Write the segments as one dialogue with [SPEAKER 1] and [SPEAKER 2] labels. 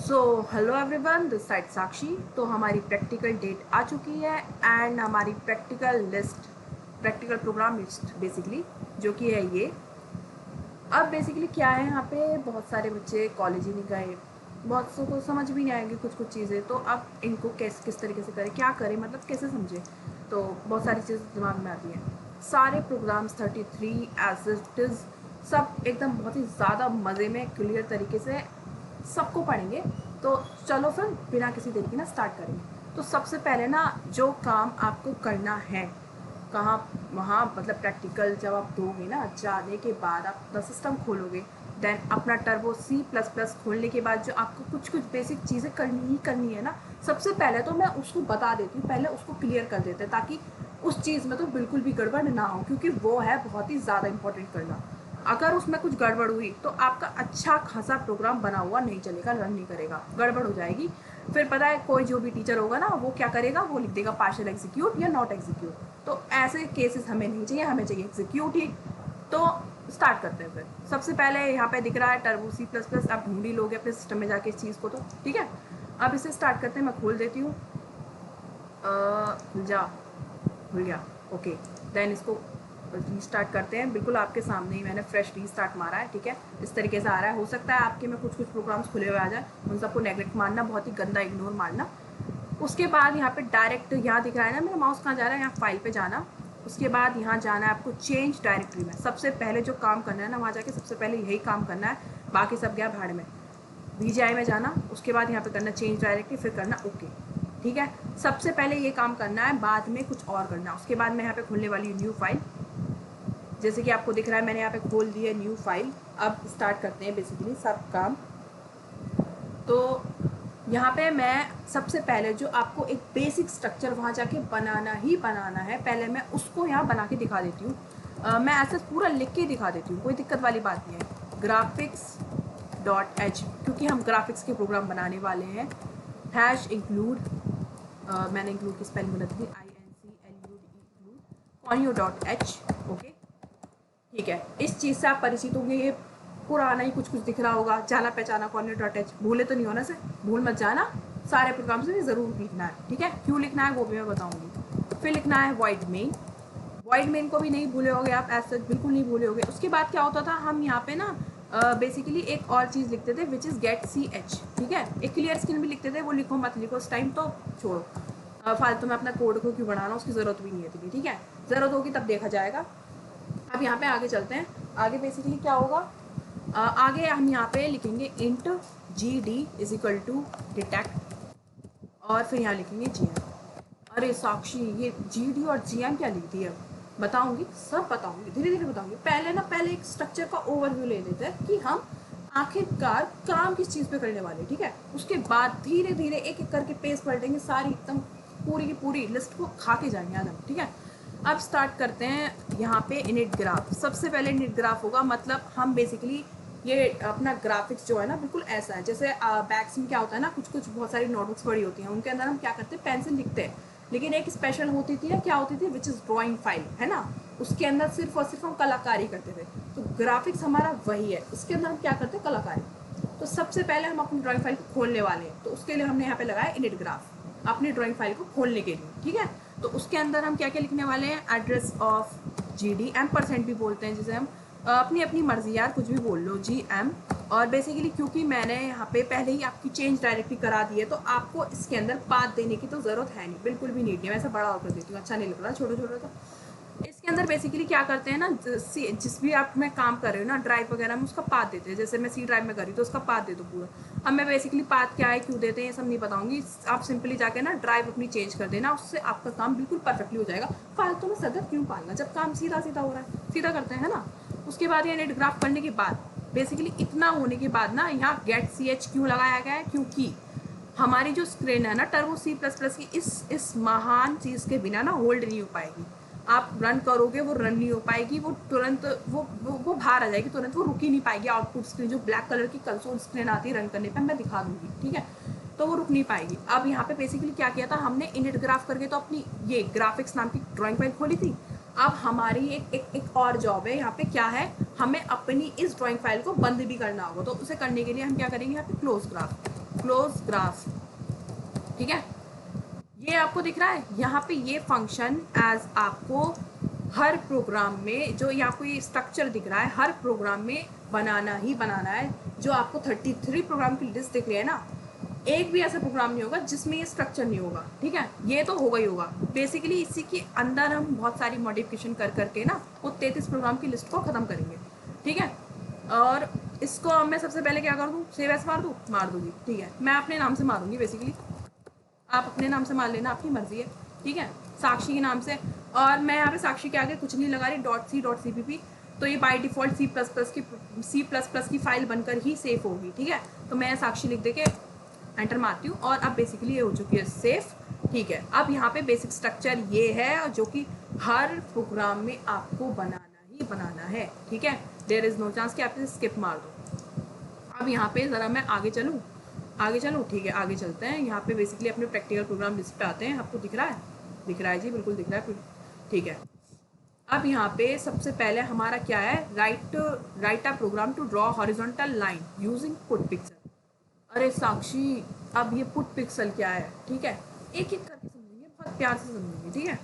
[SPEAKER 1] So hello everyone, this side Sakshi. तो हमारी practical date आ चुकी है एंड हमारी प्रैक्टिकल प्रोग्राम लिस्ट बेसिकली जो कि है ये। अब बेसिकली क्या है, यहाँ पे बहुत सारे बच्चे कॉलेज ही नहीं गए, बहुत से को समझ भी नहीं आएंगे कुछ कुछ चीज़ें। तो अब इनको किस तरीके से करें, क्या करें, मतलब कैसे समझें। तो बहुत सारी चीज़ें दिमाग में आती हैं। सारे प्रोग्राम्स 33 एज इट इज़ सब एकदम बहुत ही ज़्यादा मज़े में क्लियर तरीके से सबको पढ़ेंगे। तो चलो फिर बिना किसी देरी के ना स्टार्ट करेंगे। तो सबसे पहले ना जो काम आपको करना है, कहाँ वहाँ मतलब प्रैक्टिकल जब आप दोगे ना, जाने के बाद आप अपना सिस्टम खोलोगे, देन अपना टर्बो C++ खोलने के बाद जो आपको कुछ कुछ बेसिक चीज़ें करनी ही करनी है ना, सबसे पहले तो मैं उसको बता देती हूँ, पहले उसको क्लियर कर देते हैं ताकि उस चीज़ में तो बिल्कुल भी गड़बड़ ना हो, क्योंकि वो है बहुत ही ज़्यादा इंपॉर्टेंट करना। अगर उसमें कुछ गड़बड़ हुई तो आपका अच्छा खासा प्रोग्राम बना हुआ नहीं चलेगा, रन नहीं करेगा, गड़बड़ हो जाएगी। फिर पता है कोई जो भी टीचर होगा ना, वो क्या करेगा, वो लिख देगा पार्शियल एग्जीक्यूट या नॉट एग्जीक्यूट। तो ऐसे केसेस हमें नहीं चाहिए, हमें चाहिए एग्जीक्यूट ही। तो स्टार्ट करते हैं फिर। सबसे पहले यहाँ पे दिख रहा है टर्बो C++, आप ढूंढ ही लोगे अपने सिस्टम में जाके इस चीज़ को। तो ठीक है, अब इसे स्टार्ट करते हैं। मैं खोल देती हूँ। खुल गया। ओके, देन इसको रीस्टार्ट करते हैं। बिल्कुल आपके सामने ही मैंने फ्रेश रीस्टार्ट मारा है। ठीक है, इस तरीके से आ रहा है। हो सकता है आपके में कुछ कुछ प्रोग्राम्स खुले हुए आ जाए, उन सबको नेगलेक्ट मारना, बहुत ही गंदा इग्नोर मारना। उसके बाद यहाँ पे डायरेक्ट यहाँ दिख रहा है ना, मेरा माउस कहाँ जा रहा है, यहाँ फाइल पे जाना। उसके बाद यहाँ जाना है आपको चेंज डायरेक्टरी में। सबसे पहले जो काम करना है ना, वहाँ जाके सबसे पहले यही काम करना है, बाकी सब गया भाड़ में। VGI में जाना, उसके बाद यहाँ पे करना चेंज डायरेक्टरी, फिर करना ओके। ठीक है, सबसे पहले ये काम करना है, बाद में कुछ और करना। उसके बाद मैं यहाँ पे खोलने वाली हूँ न्यू फाइल। जैसे कि आपको दिख रहा है मैंने यहाँ पे खोल दी है न्यू फाइल। अब स्टार्ट करते हैं बेसिकली सब काम। तो यहाँ पे मैं सबसे पहले जो आपको एक बेसिक स्ट्रक्चर वहाँ जाके बनाना ही बनाना है, पहले मैं उसको यहाँ बना के दिखा देती हूँ। मैं ऐसे पूरा लिख के दिखा देती हूँ, कोई दिक्कत वाली बात नहीं है। graphics.h, क्योंकि हम ग्राफिक्स के प्रोग्राम बनाने वाले हैं। हैश इंक्लूड, मैंने इंक्लूड की स्पेलिंग बना दी, INCLUDE, conio.h। ओके, ठीक है, इस चीज़ से आप परिचित होंगे। ये पुराना ही कुछ कुछ दिख रहा होगा, जाना पहचाना conio.h, भूले तो नहीं होना से, भूल मत जाना। सारे प्रोग्राम से ज़रूर लिखना है। ठीक है, क्यों लिखना है वो भी मैं बताऊंगी। फिर लिखना है वॉइड मेन को भी नहीं भूले होगे आप, ऐसे बिल्कुल नहीं भूले होगे। उसके बाद क्या होता था, हम यहाँ पे ना बेसिकली एक और चीज़ लिखते थे, विच इज़ गेट CH। ठीक है, एक क्लियर स्क्रीन भी लिखते थे, वो लिखो मत लिखो उस टाइम, तो छोड़ो। फालतू में अपना कोड को क्यों बढ़ाना, उसकी ज़रूरत भी नहीं है थी। ठीक है, ज़रूरत होगी तब देखा जाएगा। अब यहाँ पे आगे चलते हैं। आगे बेसिकली क्या होगा, आगे हम यहाँ पे लिखेंगे int GD is equal to detect, और फिर यहाँ लिखेंगे GM। अरे साक्षी, ये GD और GM क्या लिख दिया, बताऊंगी, सब बताऊंगी, धीरे धीरे बताऊंगी। पहले एक स्ट्रक्चर का ओवरव्यू ले लेते हैं कि हम आखिरकार काम किस चीज़ पे करने वाले। ठीक है, उसके बाद धीरे धीरे एक एक करके पेज पलटेंगे, सारी एकदम पूरी की पूरी लिस्ट को खा के जाएंगे आदम। ठीक है, अब स्टार्ट करते हैं यहाँ पे इनिट ग्राफ। सबसे पहले इनिट ग्राफ होगा, मतलब हम बेसिकली ये अपना ग्राफिक्स जो है ना, बिल्कुल ऐसा है जैसे बैक्स में क्या होता है ना, कुछ कुछ बहुत सारी नोटबुक्स पड़ी होती हैं, उनके अंदर हम क्या करते हैं, पेंसिल लिखते हैं। लेकिन एक स्पेशल होती थी, क्या होती थी, विच इज़ ड्राइंग फाइल, है ना। उसके अंदर सिर्फ और सिर्फ हम कलाकारी करते थे। तो ग्राफिक्स हमारा वही है, इसके अंदर हम क्या करते हैं, कलाकारी। तो सबसे पहले हम अपनी ड्राइंग फाइल को खोलने वाले हैं, तो उसके लिए हमने यहाँ पे लगाया इनिट ग्राफ, अपनी ड्राइंग फाइल को खोलने के लिए। ठीक है, तो उसके अंदर हम क्या क्या लिखने वाले हैं, एड्रेस ऑफ GD, M% भी बोलते हैं जिसे हम, अपनी अपनी मर्जी यार, कुछ भी बोल लो, GM। और बेसिकली क्योंकि मैंने यहाँ पे पहले ही आपकी चेंज डायरेक्टरी करा दी है, तो आपको इसके अंदर पाथ देने की तो ज़रूरत है नहीं, बिल्कुल भी नीड नहीं है। वैसे बड़ा और कर देती हूँ, अच्छा नहीं लग रहा छोटा छोटा। तो इसके अंदर बेसिकली क्या करते हैं ना, जिस भी आप में काम कर रहे हो ना, ड्राइव वगैरह में, उसका पाथ देते हैं। जैसे मैं C ड्राइव में करी तो उसका पाथ दे दो पूरा। अब मैं बेसिकली पाथ क्या है, क्यों देते हैं, ये सब नहीं बताऊंगी। आप सिंपली जाके ना ड्राइव अपनी चेंज कर देना, उससे आपका काम बिल्कुल परफेक्टली हो जाएगा। फालतू में सदर क्यों पालना, जब काम सीधा सीधा हो रहा है, सीधा करते हैं ना। उसके बाद ये नेट ग्राफ करने के बाद बेसिकली इतना होने के बाद ना, यहाँ गेट CH क्यों लगाया गया है, क्योंकि हमारी जो स्क्रीन है ना टर्बो C++ की, इस महान चीज़ के बिना ना होल्ड नहीं हो पाएगी। आप रन करोगे, वो रन नहीं हो पाएगी, वो तुरंत वो बाहर आ जाएगी तुरंत, वो रुक ही नहीं पाएगी। आउटपुट स्क्रीन जो ब्लैक कलर की कंसोल स्क्रीन आती है रन करने पे, मैं दिखा दूंगी। ठीक है, तो वो रुक नहीं पाएगी। अब यहाँ पे बेसिकली क्या किया था हमने, इनिट ग्राफ करके तो अपनी ये ग्राफिक्स नाम की ड्राइंग फाइल खोली थी। अब हमारी एक और जॉब है यहाँ पे, क्या है, हमें अपनी इस ड्राइंग फाइल को बंद भी करना होगा। तो उसे करने के लिए हम क्या करेंगे, यहाँ पे क्लोज ग्राफ। क्लोज ग्राफ, ठीक है। ये आपको दिख रहा है यहाँ पे, ये फंक्शन एज आपको हर प्रोग्राम में, जो ये आपको ये स्ट्रक्चर दिख रहा है, हर प्रोग्राम में बनाना ही बनाना है। जो आपको 33 प्रोग्राम की लिस्ट दिख रही है ना, एक भी ऐसा प्रोग्राम नहीं होगा जिसमें ये स्ट्रक्चर नहीं होगा, ठीक है। ये तो होगा ही होगा। बेसिकली इसी के अंदर हम बहुत सारी मॉडिफिकेशन कर करके ना वो 33 प्रोग्राम की लिस्ट को ख़त्म करेंगे, ठीक है। और इसको अब मैं सबसे पहले क्या कर दूँ, सेव एस मार दूँगी, ठीक है। मैं अपने नाम से मारूंगी, बेसिकली आप अपने नाम से मार लेना, आपकी मर्जी है, ठीक है, साक्षी के नाम से। और मैं यहाँ पे साक्षी के आगे कुछ नहीं लगा रही, .c.cpp। तो ये बाय डिफ़ॉल्ट C++ की फाइल बनकर ही सेफ होगी, ठीक है। तो मैं साक्षी लिख दे के एंटर मारती हूँ और अब बेसिकली ये हो चुकी है सेफ, ठीक है। अब यहाँ पे बेसिक स्ट्रक्चर ये है जो कि हर प्रोग्राम में आपको बनाना ही बनाना है, ठीक है। देयर इज़ नो चांस कि आप इसे स्किप मार दो। अब यहाँ पे ज़रा मैं आगे चलूँ, ठीक है, आगे चलते हैं। यहाँ पे बेसिकली अपने प्रैक्टिकल प्रोग्राम लिस्ट पे आते हैं। आपको दिख रहा है जी, बिल्कुल दिख रहा है, ठीक है। अब यहाँ पे सबसे पहले हमारा क्या है, write a program to draw horizontal line using put pixel. अरे साक्षी, अब ये पुट पिक्सल क्या है, ठीक है, एक एक करके समझेंगे, बहुत प्यार से समझेंगे, ठीक है।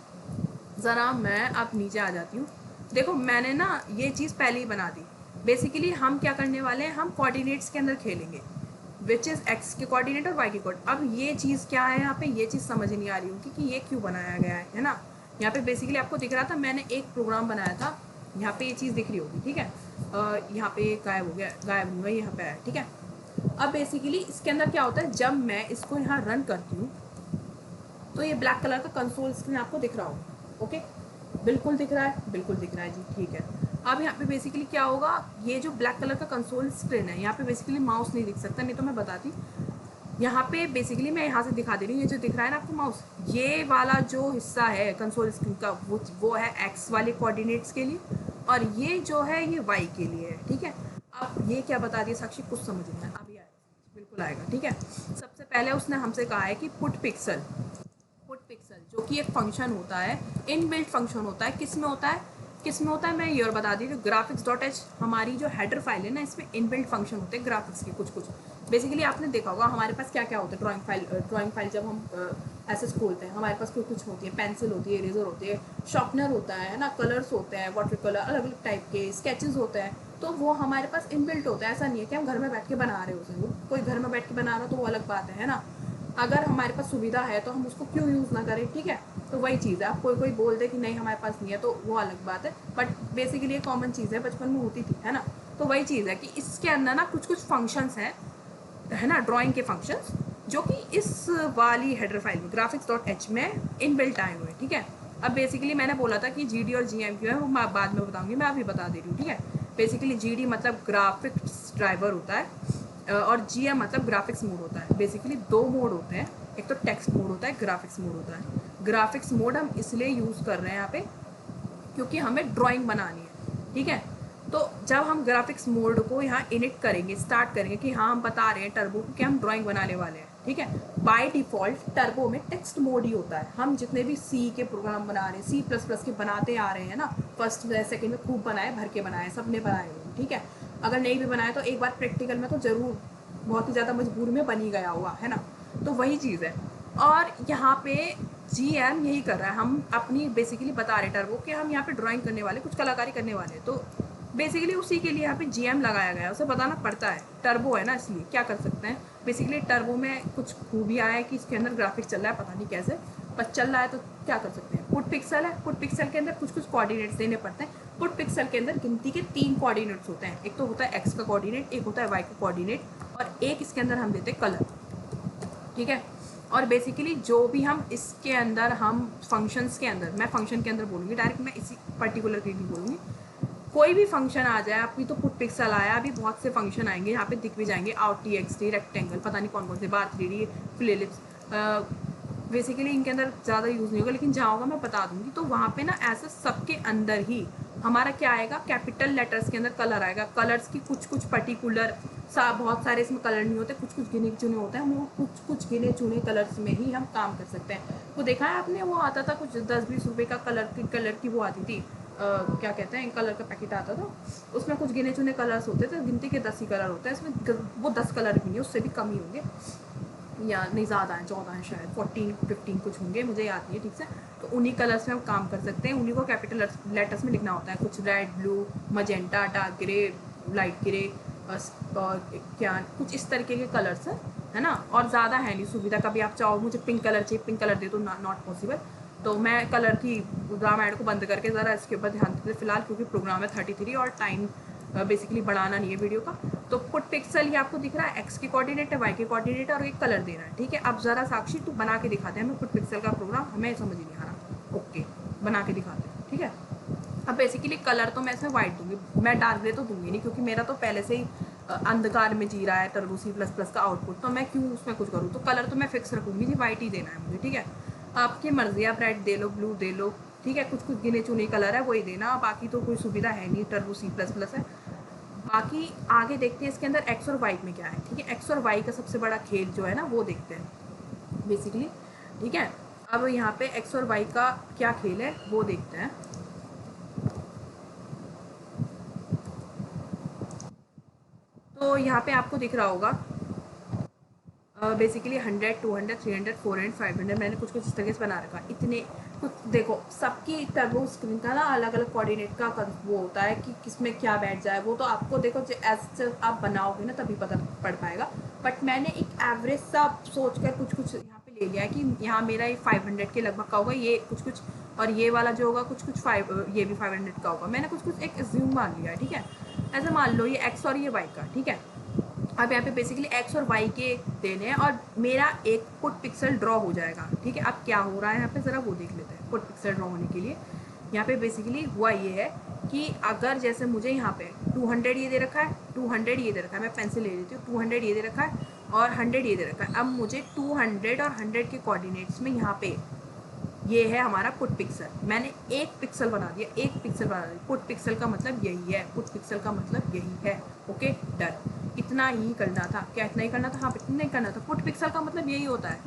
[SPEAKER 1] ज़रा मैं अब नीचे आ जाती हूँ। देखो मैंने ना ये चीज़ पहले ही बना दी। बेसिकली हम क्या करने वाले हैं, हम कोऑर्डिनेट्स के अंदर खेलेंगे, विच इज़ एक्स के कोऑर्डिनेट और वाई के कोऑर्डिनेट। अब ये चीज़ क्या है यहाँ पे, ये चीज़ समझ नहीं आ रही होगी कि ये क्यों बनाया गया है ना। यहाँ पे बेसिकली आपको दिख रहा था, मैंने एक प्रोग्राम बनाया था, यहाँ पे ये चीज़ दिख रही होगी, ठीक है। यहाँ पे गायब हो गया, गायब हुआ, यहाँ पे आया, ठीक है। अब बेसिकली इसके अंदर क्या होता है, जब मैं इसको यहाँ रन करती हूँ तो ये ब्लैक कलर का कंसोल स्क्रीन आपको दिख रहा होगा, ओके, बिल्कुल दिख रहा है, बिल्कुल दिख रहा है जी, ठीक है। अब यहाँ पे बेसिकली क्या होगा, ये जो ब्लैक कलर का कंसोल स्क्रीन है, यहाँ पे बेसिकली माउस नहीं दिख सकता, नहीं तो मैं बताती। यहाँ पे बेसिकली मैं यहाँ से दिखा दे रही हूँ, ये जो दिख रहा है ना आपको माउस, ये वाला जो हिस्सा है कंसोल स्क्रीन का, वो है एक्स वाले कोऑर्डिनेट्स के लिए, और ये जो है ये वाई के लिए है, ठीक है। अब ये क्या बता दिया साक्षी, कुछ समझ नहीं है, अभी आएगा, बिल्कुल आएगा, ठीक है। सबसे पहले उसने हमसे कहा है कि पुट पिक्सल जो कि एक फंक्शन होता है, इनबिल्ट फंक्शन होता है, किस में होता है मैं ये और बता दी। graphics.h हमारी जो हेडर फाइल है ना, इसमें इनबिल्ट फंक्शन होते हैं ग्राफिक्स के कुछ बेसिकली आपने देखा होगा हमारे पास क्या क्या होता है। ड्राइंग फाइल जब हम ऐसे खोलते हैं, हमारे पास कुछ होती है, पेंसिल होती है, इरेजर होती है, शार्पनर होता है ना, कलर्स होते हैं, वाटर कलर, अलग अलग टाइप के स्केचेस होते हैं, तो वो हमारे पास इनबिल्ट होता है। ऐसा नहीं है कि हम घर में बैठ के बना रहे होते हैं, कोई घर में बैठ के बना रहा हो तो वो अलग बात है ना। अगर हमारे पास सुविधा है तो हम उसको क्यों यूज़ ना करें, ठीक है। तो वही चीज़ है, आप कोई बोल दे कि नहीं हमारे पास नहीं है तो वो अलग बात है, बट बेसिकली ये कॉमन चीज़ है, बचपन में होती थी, है ना। तो वही चीज़ है कि इसके अंदर ना कुछ फंक्शंस हैं, है ना, ड्राइंग के फंक्शंस, जो कि इस वाली हेडर फाइल में graphics.h में इनबिल्ट आए हुए हैं, ठीक है। अब बेसिकली मैंने बोला था कि GD और GM क्यों है वो मैं बाद में बताऊंगी, मैं अभी बता दे रही हूँ, ठीक है। बेसिकली GD मतलब ग्राफिक्स ड्राइवर होता है, और GM मतलब ग्राफिक्स मोड होता है। बेसिकली दो मोड होते हैं, एक तो टेक्स्ट मोड होता है, ग्राफिक्स मोड होता है। ग्राफिक्स मोड हम इसलिए यूज़ कर रहे हैं यहाँ पे क्योंकि हमें ड्राइंग बनानी है, ठीक है। तो जब हम ग्राफिक्स मोड को यहाँ इनिट करेंगे, स्टार्ट करेंगे कि हाँ हम बता रहे हैं टर्बो को कि हम ड्राइंग बनाने वाले हैं, ठीक है। बाय डिफ़ॉल्ट टर्बो में टेक्स्ट मोड ही होता है। हम जितने भी C के प्रोग्राम बना रहे हैं, C++ के बनाते आ रहे हैं ना, फर्स्ट सेकेंड में खूब बनाए, भर के बनाए, सब ने बनाए हुए, ठीक है। अगर नहीं भी बनाया तो एक बार प्रैक्टिकल में तो ज़रूर बहुत ही ज़्यादा मजबूर में बन ही गया हुआ, है ना। तो वही चीज़ है। और यहाँ पे GM यही कर रहा है, हम अपनी बेसिकली बता रहे टर्बो कि हम यहाँ पे ड्राइंग करने वाले, कुछ कलाकारी करने वाले, तो बेसिकली उसी के लिए यहाँ पे GM लगाया गया है, उसे बताना पड़ता है, टर्बो है ना, इसलिए क्या कर सकते हैं। बेसिकली टर्बो में कुछ खूबियाँ है कि इसके अंदर ग्राफिक्स चल रहा है, पता नहीं कैसे, बस चल रहा है, तो क्या कर सकते हैं। पुट पिक्सल है, पुट पिक्सल के अंदर कुछ कोऑर्डिनेट्स देने पड़ते हैं। पुट पिक्सल के अंदर गिनती के 3 कोऑर्डिनेट्स होते हैं, एक तो होता है एक्स का कोऑर्डिनेट, एक होता है वाई का कोऑर्डिनेट, और एक इसके अंदर हम देते हैं कलर, ठीक है। और बेसिकली जो भी हम इसके अंदर हम फंक्शंस के अंदर, मैं फंक्शन के अंदर बोलूँगी डायरेक्ट, मैं इसी पर्टिकुलर के नहीं बोलूँगी, कोई भी फंक्शन आ जाए, आपकी तो पुट पिक्सल आया, अभी बहुत से फंक्शन आएंगे यहाँ पे दिख भी जाएंगे, out.txt, रेक्टेंगल, पता नहीं कौन कौन से, बार 3D, फिलिप्स, बेसिकली इनके अंदर ज़्यादा यूज़ नहीं होगा, लेकिन जहाँ होगा मैं बता दूँगी। तो वहाँ पे ना ऐसे सबके अंदर ही हमारा क्या आएगा, कैपिटल लेटर्स के अंदर कलर आएगा। कलर्स की कुछ पर्टिकुलर बहुत सारे इसमें कलर नहीं होते, कुछ गिने चुने होते हैं, वो कुछ गिने चुने कलर्स में ही हम काम कर सकते हैं। वो देखा है आपने, वो आता था कुछ 10-20 रुपये का कलर की वो आती थी, क्या कहते हैं, कलर का पैकेट आता था, उसमें कुछ गिने चुने कलर्स होते थे, गिनती के 10 ही कलर होते हैं इसमें, वो 10 कलर भी नहीं, उससे भी कम ही होंगे, या नहीं ज़्यादा हैं, 14 हैं शायद, 14-15 कुछ होंगे, मुझे याद नहीं है ठीक से। तो उन्हीं कलर्स में हम काम कर सकते हैं, उन्हीं को कैपिटल लेटर्स में लिखना होता है, कुछ red, blue, magenta, dark grey, light grey, और क्या कुछ इस तरीके के कलर्स है ना। और ज़्यादा है नहीं सुविधा, कभी आप चाहो मुझे पिंक कलर चाहिए, पिंक कलर दे दो, नॉट पॉसिबल। तो मैं कलर की प्रोग्राम ऐड को बंद करके ज़रा इसके ऊपर ध्यान देते फिलहाल, क्योंकि प्रोग्राम है 33 और टाइम बेसिकली बढ़ाना नहीं है वीडियो का। तो पुट पिक्सल ये आपको दिख रहा है, एक्स के कोऑर्डिनेट है, वाई के कोऑर्डिनेट है, और एक कलर देना है, ठीक है। अब ज़रा साक्षी तू बना के दिखाते हैं हमें पुट पिक्सल का प्रोग्राम, हमें समझ नहीं आ रहा। ओके, बना के दिखाते हैं, ठीक है। अब बेसिकली कलर तो मैं इसमें वाइट दूंगी, मैं डार्क ग्रे तो दूंगी नहीं, क्योंकि मेरा तो पहले से ही अंधकार में जी रहा है टर्बो C++ का आउटपुट, तो मैं क्यों उसमें कुछ करूँ। तो कलर तो मैं फिक्स रखूँगी जी, वाइट ही देना है मुझे, ठीक है। आपकी मर्जी, आप रेड दे लो, ब्लू दे लो, ठीक है, कुछ कुछ गिने चुने कलर है वही देना, बाकी तो कोई सुविधा है नहीं, टर्बो C++ है। बाकी आगे देखते हैं इसके अंदर एक्स और वाई में क्या है, ठीक है। एक्स और वाई का सबसे बड़ा खेल जो है ना वो देखते हैं बेसिकली, ठीक है। अब यहाँ पे एक्स और वाई का क्या खेल है वो देखते हैं। तो यहाँ पे आपको दिख रहा होगा बेसिकली 100, 200, 300, 400, 500 मैंने कुछ कुछ इस तरीके से बना रखा। इतने कुछ देखो, सबकी टर्बो स्क्रीन का ना अलग अलग कोऑर्डिनेट का वो होता है कि किस में क्या बैठ जाए, वो तो आपको देखो एज आप बनाओगे ना तभी पता पड़ पाएगा। बट मैंने एक एवरेज सा सोच कर कुछ कुछ यहाँ पे ले लिया है कि यहाँ मेरा ये 500 के लगभग का होगा, ये कुछ कुछ, और ये वाला जो होगा कुछ कुछ ये भी 500 का होगा। मैंने कुछ कुछ एक एज्यूम मान लिया है, ठीक है। ऐसे मान लो ये एक्स और ये वाई का, ठीक है। अब यहाँ पे बेसिकली एक्स और वाई के देने हैं, और मेरा एक पुट पिक्सल ड्रॉ हो जाएगा, ठीक है। अब क्या हो रहा है यहाँ पे ज़रा वो देख लेते हैं। पुट पिक्सल ड्रॉ होने के लिए यहाँ पे बेसिकली हुआ ये है कि अगर जैसे मुझे यहाँ पे 200 ये दे रखा है, 200 ये दे रखा है, मैं पेंसिल ले लेती हूँ, 200 ये दे रखा है और 100 ये दे रखा है। अब मुझे 200 और 100 के कोऑर्डिनेट्स में यहाँ पे ये है हमारा पुट पिक्सल, मैंने एक पिक्सल बना दिया, एक पिक्सल बना दिया। पुट पिक्सल का मतलब यही है, पुट पिक्सल का मतलब यही है। ओके डन, इतना ही करना था। क्या इतना ही करना था? हाँ इतना ही करना था। पुट पिक्सल का मतलब यही होता है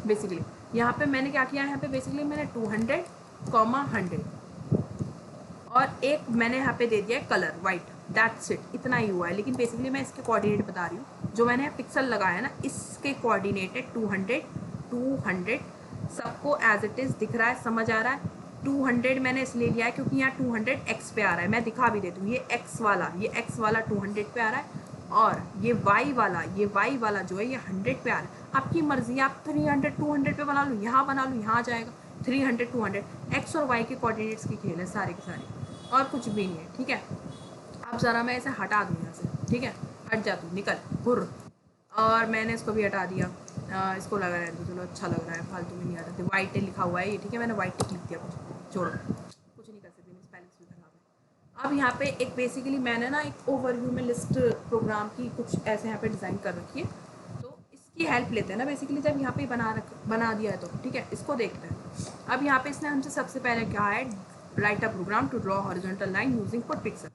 [SPEAKER 1] बेसिकली। यहाँ पे मैंने क्या किया है, यहाँ पे बेसिकली मैंने 200, 100 और एक मैंने यहाँ पे दे दिया है कलर वाइट, दैट्स इट, इतना ही हुआ है। लेकिन बेसिकली मैं इसके कोऑर्डिनेट बता रही हूँ, जो मैंने पिक्सल लगाया है ना इसके कोऑर्डिनेट है 200, 200 सबको एज इट इज़ दिख रहा है, समझ आ रहा है। 200 मैंने इसलिए लिया है क्योंकि यहाँ 200 एक्स पे आ रहा है, मैं दिखा भी देती हूँ। ये एक्स वाला 200 पे आ रहा है, और ये वाई वाला जो है ये 100 पे आ रहा है। आपकी मर्जी, आप 300, 200 पे बना लो, यहाँ बना लो, यहाँ आ जाएगा 300, 200। एक्स और वाई के कोऑर्डिनेट्स की खेल है सारे के सारे, और कुछ भी नहीं है, ठीक है। अब ज़रा मैं इसे हटा दूँ यहाँ से, ठीक है, हट जा तू, निकल हुर्र। और मैंने इसको भी हटा दिया, इसको लगा रहे तो चलो अच्छा लग रहा है, फालतू में नहीं आ रहा। वाइट लिखा हुआ है ये, ठीक है, मैंने वाइट लिख दिया, कुछ छोड़ो, कुछ नहीं कर सकती, मेरी स्पेलिंग्स भी खराब है। अब यहाँ पे एक बेसिकली मैंने ना एक ओवरव्यू में लिस्ट प्रोग्राम की कुछ ऐसे यहाँ पे डिज़ाइन कर रखी है, तो इसकी हेल्प लेते हैं ना बेसिकली। जब यहाँ पे बना दिया है तो ठीक है, इसको देखते हैं। अब यहाँ पे इसने हमसे सबसे पहले क्या है, write a program to draw horizontal line using put pixel.